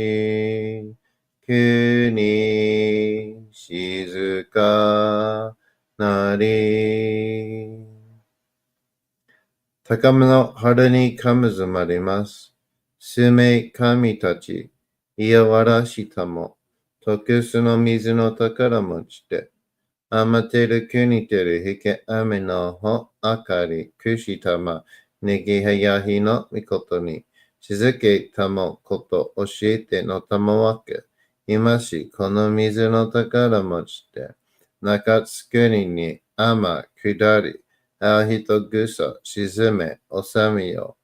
Kuni Shizuka Nari. 高めの春にかむずまります。数名神たち、いやわらしたも、特殊の水の宝持ちで、あまてる国てるひけ雨のほあかりくしたまねぎはやひのみことに静けたもこと教えてのたまわけ今しこの水の宝持ちで中つくりに雨下りあひとぐそ沈めおさみよ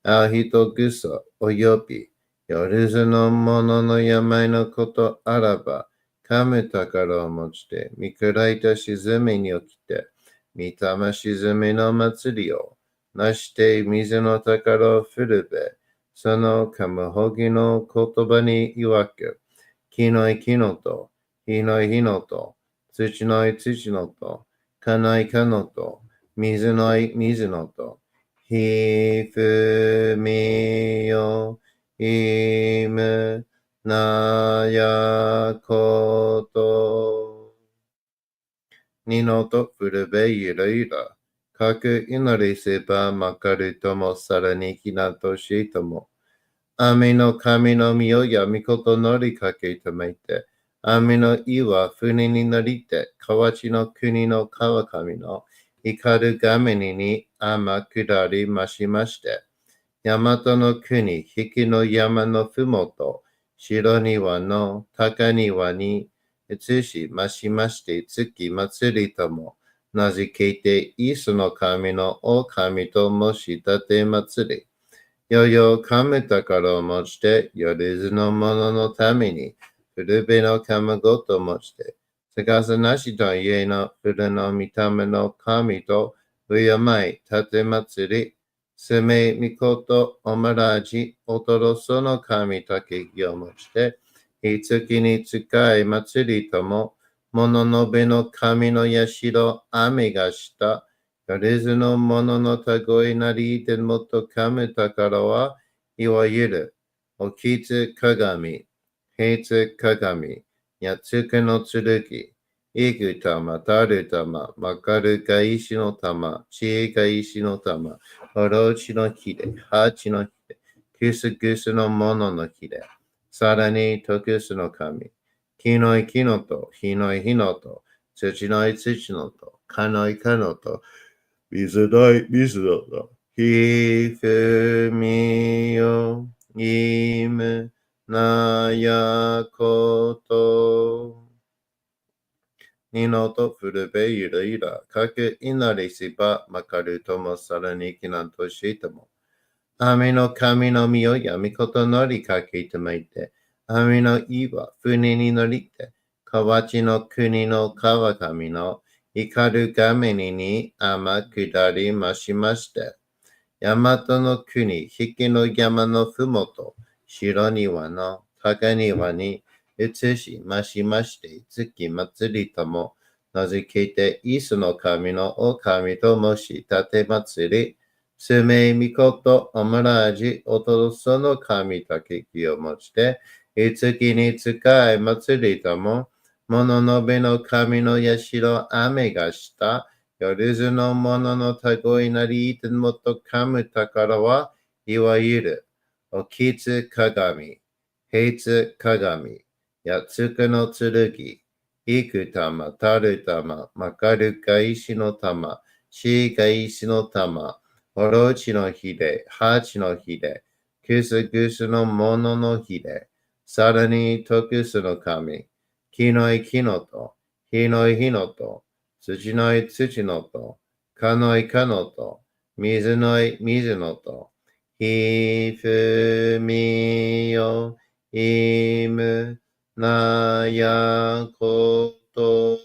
あひとぐそおよび夜ずのものの病のことあらば噛む宝を持ちて、見下いた沈みに起きて、御霊沈みの祭りを、なして水の宝を振るべ、その噛むほぎの言葉に曰く、木のい木のと、火のい火のと、土のい土のと、かないかのと、水のい水のと、ひふみよ、いむ、なやこと。にのとふるべゆらゆら。かく祈りせばまかるともさらにきなとしとも。雨の神の身をやみこと乗りかけためて。雨の岩船に乗りて。河内の国の川上の怒るがめに天下りましまして。大和の国、引きの山のふもと、白庭の高庭に移しましまして月祭りとも、名付けてイスの神のお神と申し立て祭り。よよ神宝を持ちて、よりずの者のために、古べの神ごと持ちて、逆さなしと家の古の見た目の神と、敬い立て祭り、すめみことおまらじ、おとろその神竹木を持ちて、いつきに使い祭りとも、もののべの神の社、雨がした、よりずの者のたごいなりてもと神宝は、いわゆる、おきつ鏡、平つ鏡、やつくの剣、いぐ玉、たる玉、まかるが石の玉、知恵が石の玉、おろちの木で、八の木で、くすぐすのものの木で、さらに特すの神、木のい木のと、火のい火のと、土のい土のと、かのいかのと、水のい水のと、ひふみよ、いむ、なやこと。にのとふるべゆるゆら、かくいなりしばまかるともさらにきなんとしても。雨の神の実をやみことのりかけてまいて、雨の岩、船に乗りて、河内の国の川上の怒るがめに天下りましまして、大和の国、引きの山のふもと、白庭の高庭に移しましまして、月祭りとも名付けて、イスの神のお神と申し立て祭り、すめみことおまらじおとろその神竹木を持ちて、月に使い祭りとも、もののべの神の社雨がした、夜ずの者のたごいなりいてもとかむ宝は、いわゆる、おきつ鏡、平つ鏡、やつくの剣、いく玉、たる玉、まかるが石の玉、しが石の玉、おろちのひで、八のひで、くすぐすのもののひで、さらに徳すの神、木のい木のと、火のい火のと、土のい土のと、かのいかのと、水のい水のと、ひふみよ、いむ、なやこと。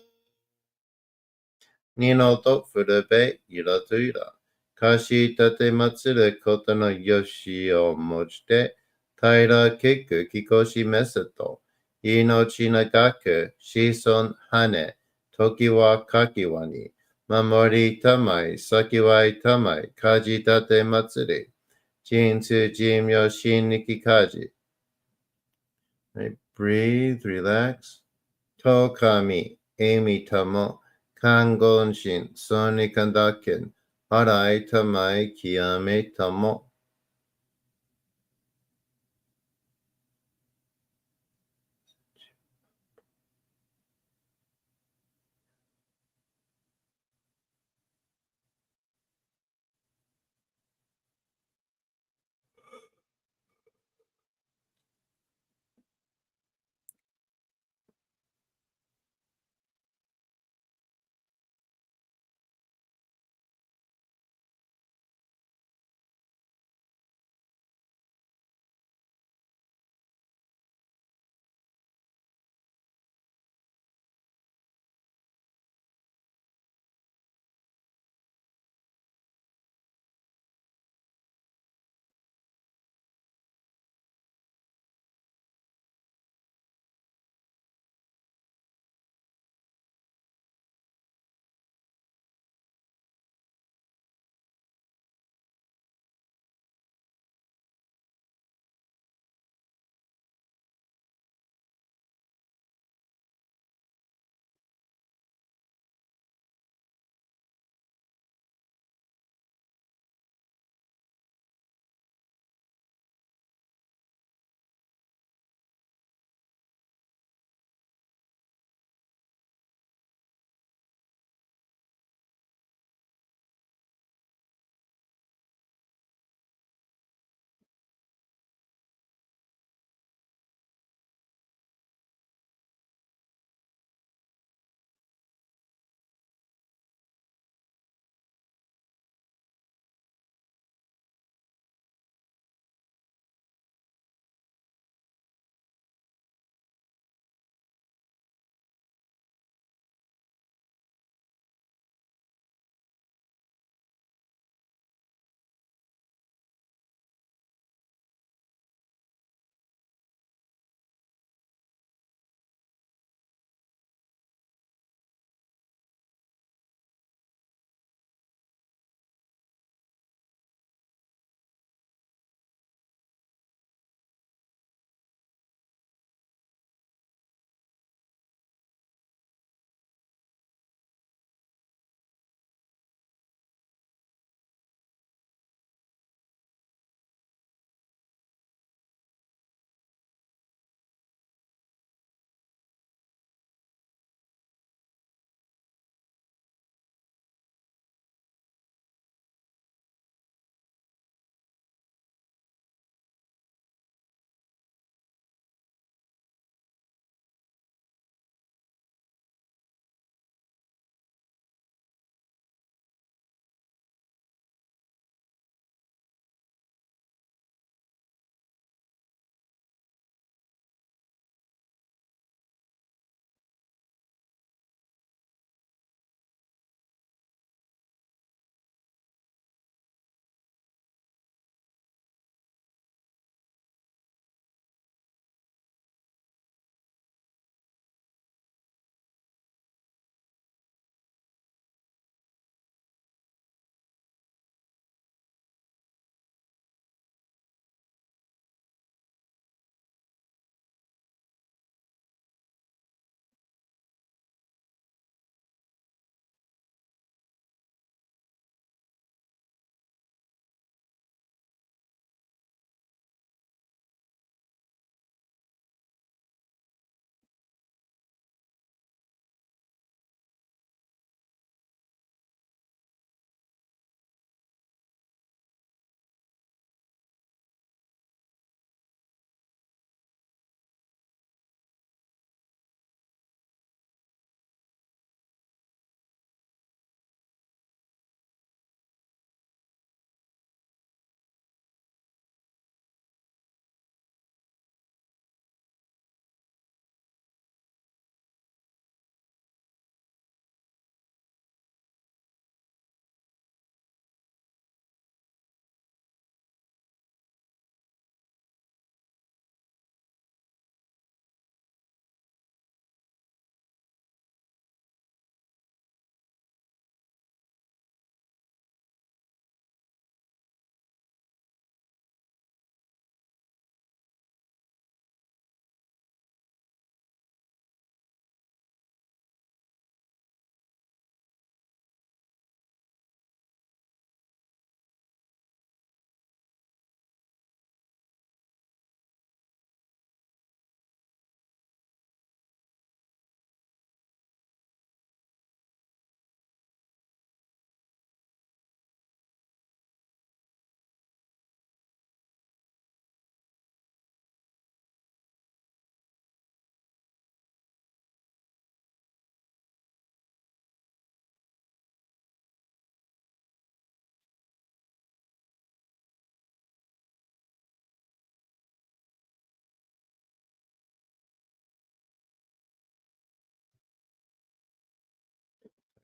にのとふるべ、いらといら。かしたてまつることのよしをもちて、平らけくきこしめすと、命長く子孫羽、時はかきわに、守りたまい、先はいたまい、かじたてまつり、人通人名心力かじ。Breathe, relax. とかみ、えみたも、看護師、そにかんだけん、Arai tamai kiame tamo.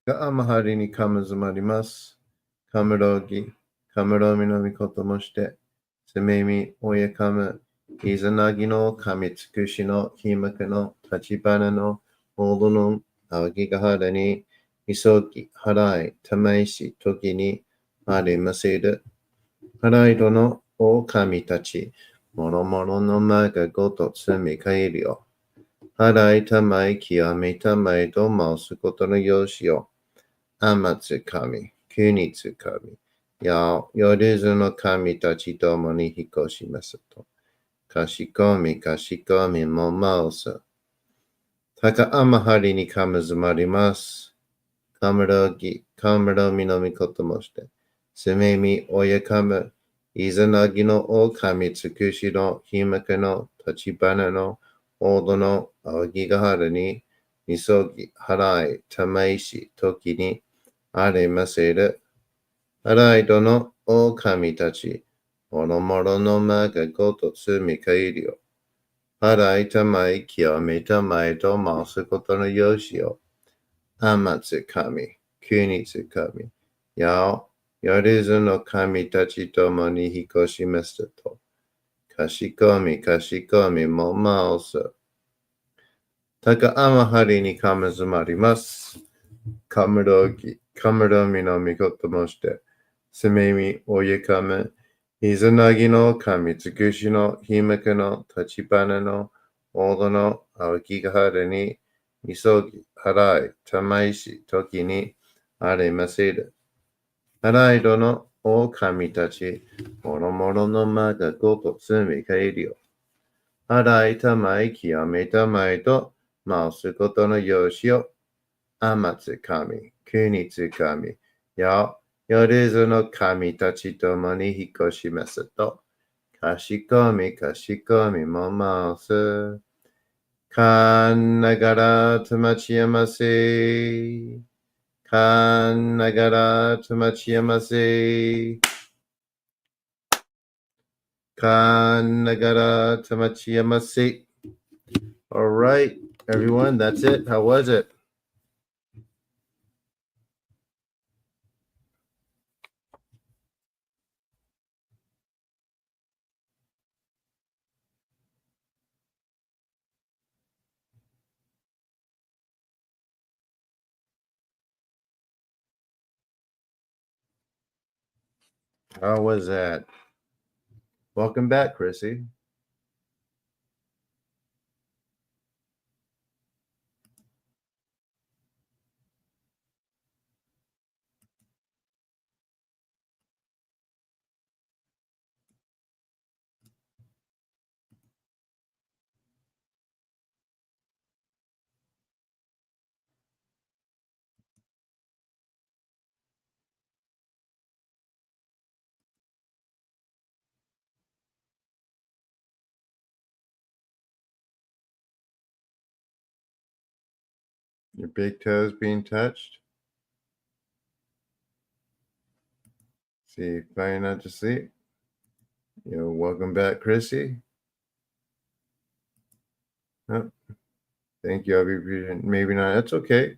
があまはりにかむずまります。かむろぎ、かむろみのみこともして、すめみ、おやかむ、いざなぎのかみつくしのひまくの立ちばなのおどのあわぎがはらに、いそぎ、はらい、たまいし、ときに、ありませる。はらいどのおかみたち、もろもろのまがごとつみかえるよ。はらいたまいきわめたまいとまうすことのよしよ。天つかみ、国つかみ、夜ずの神たちともに引っ越しますと。かしこみ、かしこみもまうさ。たかあまはりにかむずまります。かむろぎ、かむろみのみこともして。すめみ、おやかむ、いざなぎのおかみつくしのひまくの立ちばなのおどのあわぎがはるに、みそぎ、はらい、たまいし、ときに、ありませる。アライドの狼たち、もろもろのまがごとつみかえるよ。払いたまい、極めたまいと回すことのよしよ。天つ神、国つ神、や夜ずの神たちともに引っ越しますと。かしこみ、かしこみも回す。たかあまはりにかむずまります。かむろぎ、かむろみのみこともして、すめみ、おゆかむ、いずなぎの神つくしのひまくの立ちばなのおどのあわきがはるに、みそぎ、はらい、たまいし、ときにありませる。はらいどのお神たち、もろもろのまがごとつみかえるよ。はらいたまい、きわめたまいと、まうすことのよしよ。天つ神、国つ神、夜ずの神たちともに引っ越しますと。かしこみかしこみもます。かんながらとまちやませ。かんながらとまちやませ。かんながらとまちやませ。All right, everyone, that's it. How was it? How was that? Welcome back, Chrissy. Your big toes being touched. See, trying not to sleep. Welcome back, Chrissy. Oh, thank you. I'll be reading. Maybe not. That's okay.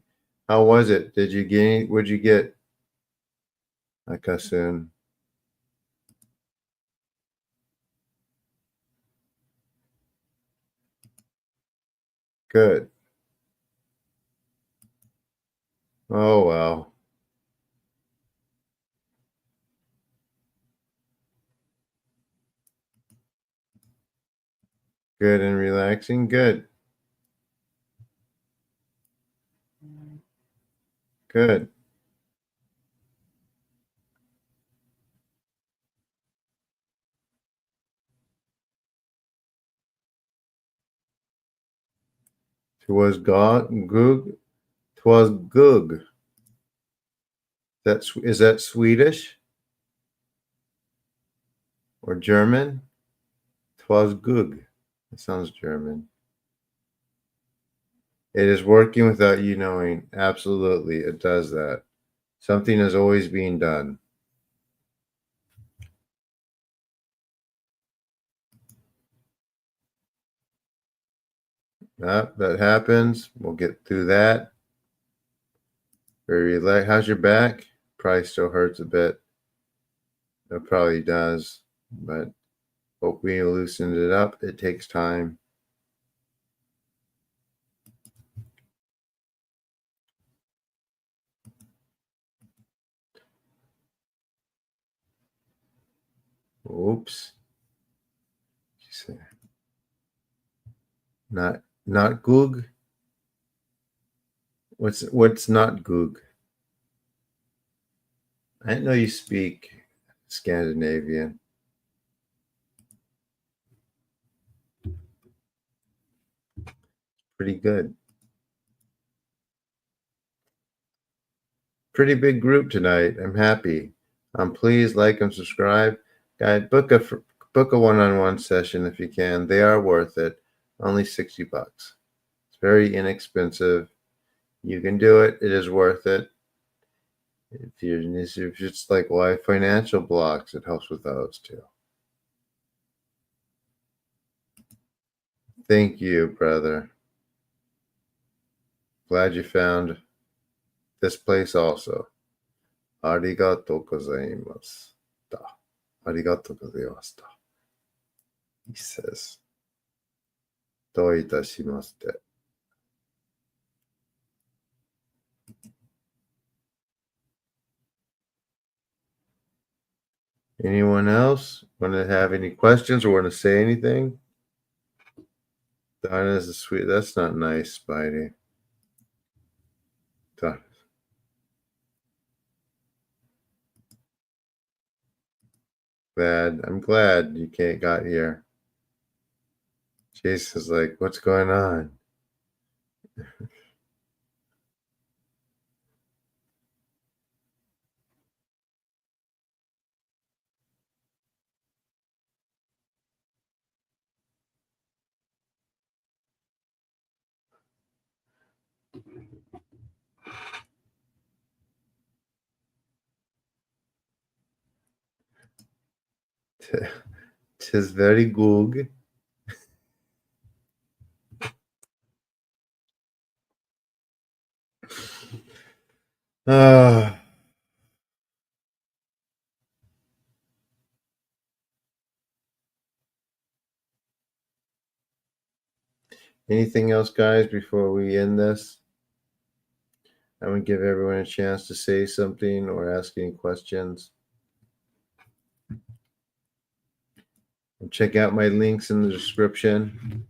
How was it? Did you gain? What'd you get? Akasun. Good. Oh, well. Good and relaxing. Good. Good. Twas God, Goog. Twas Goog. Is that Swedish or German? Twas Goog. It sounds German. It is working without you knowing. Absolutely, it does that. Something is always being done. That happens. We'll get through that. Very relaxed. How's your back? Probably still hurts a bit. It probably does, but hope we loosened it up. It takes time. Oops. Not goog. What's not goog? I didn't know you speak Scandinavian. Pretty good. Pretty big group tonight. I'm happy. Please like and subscribe. Guys, book a one-on-one session if you can. They are worth it. Only $60. It's very inexpensive. You can do it. It is worth it. If it's like why financial blocks, it helps with those too. Thank you, brother. Glad you found this place also. Arigatou gozaimashita. Arigatou gozaimashita. He says. Do itashimashite. Anyone else want to have any questions or want to say anything? Donna's a sweet. That's not nice, Spidey. Bad. I'm glad you got here. Jason's like, what's going on? Tis very good. Anything else, guys, before we end this? I'm going to give everyone a chance to say something or ask any questions. And check out my links in the description.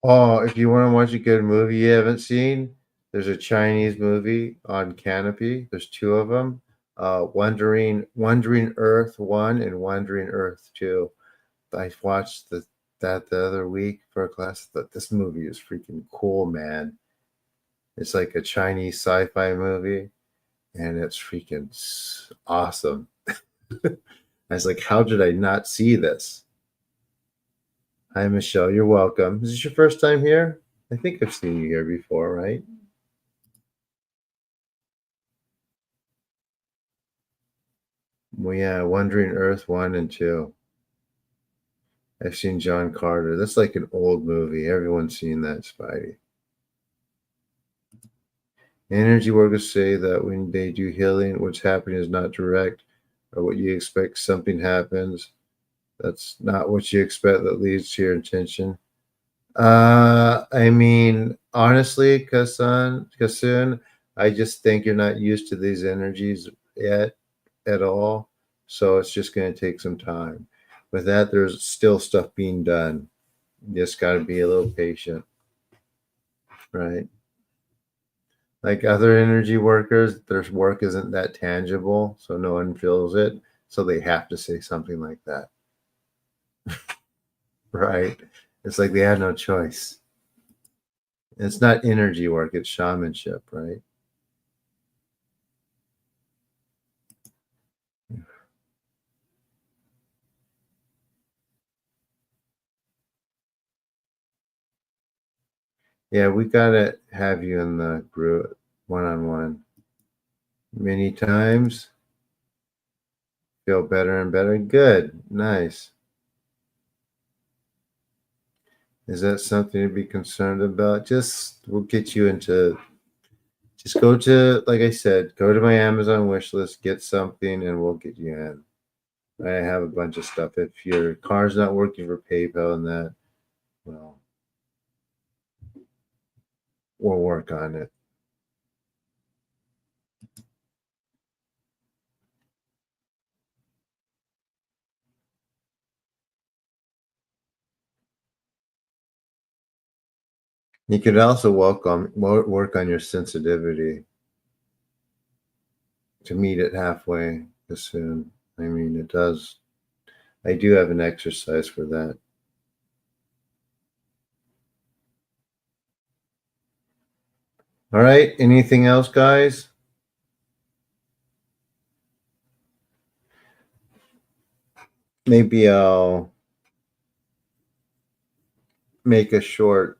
Oh, if you want to watch a good movie you haven't seen, there's a Chinese movie on Canopy. There's two of them. Wandering Earth 1 and Wandering Earth 2. I watched that the other week for a class. This movie is freaking cool, man. It's like a Chinese sci-fi movie, and it's freaking awesome. I was like, how did I not see this? Hi, Michelle. You're welcome. Is this your first time here? I think I've seen you here before, right? Well, yeah, Wandering Earth 1 and 2. I've seen John Carter. That's like an old movie. Everyone's seen that, Spidey. Energy workers say that when they do healing, what's happening is not direct or what you expect. Something happens. That's not what you expect that leads to your intention. I mean, honestly, Kasun, I just think you're not used to these energies yet at all. So it's just going to take some time. With that, there's still stuff being done. You just got to be a little patient, right? Like other energy workers, their work isn't that tangible, so no one feels it. So they have to say something like that, right? It's like they have no choice. It's not energy work, it's shamanship, right? Yeah, we gotta have you in the group one on one. Many times. Feel better and better. Good. Nice. Is that something to be concerned about? Just we'll get you into just go to, like I said, go to my Amazon wish list, get something, and we'll get you in. I have a bunch of stuff. If your car's not working for PayPal and that, well, we'll work on it. You could also work on your sensitivity to meet it halfway soon. I mean, it does. I do have an exercise for that. All right. Anything else, guys? Maybe I'll make a short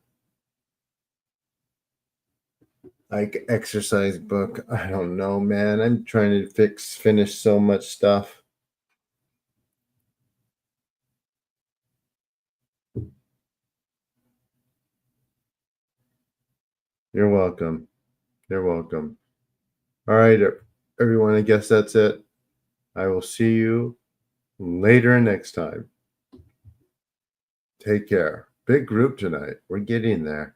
like exercise book. I don't know, man. I'm trying to finish so much stuff. You're welcome. You're welcome. All right, everyone. I guess that's it. I will see you later next time. Take care. Big group tonight. We're getting there.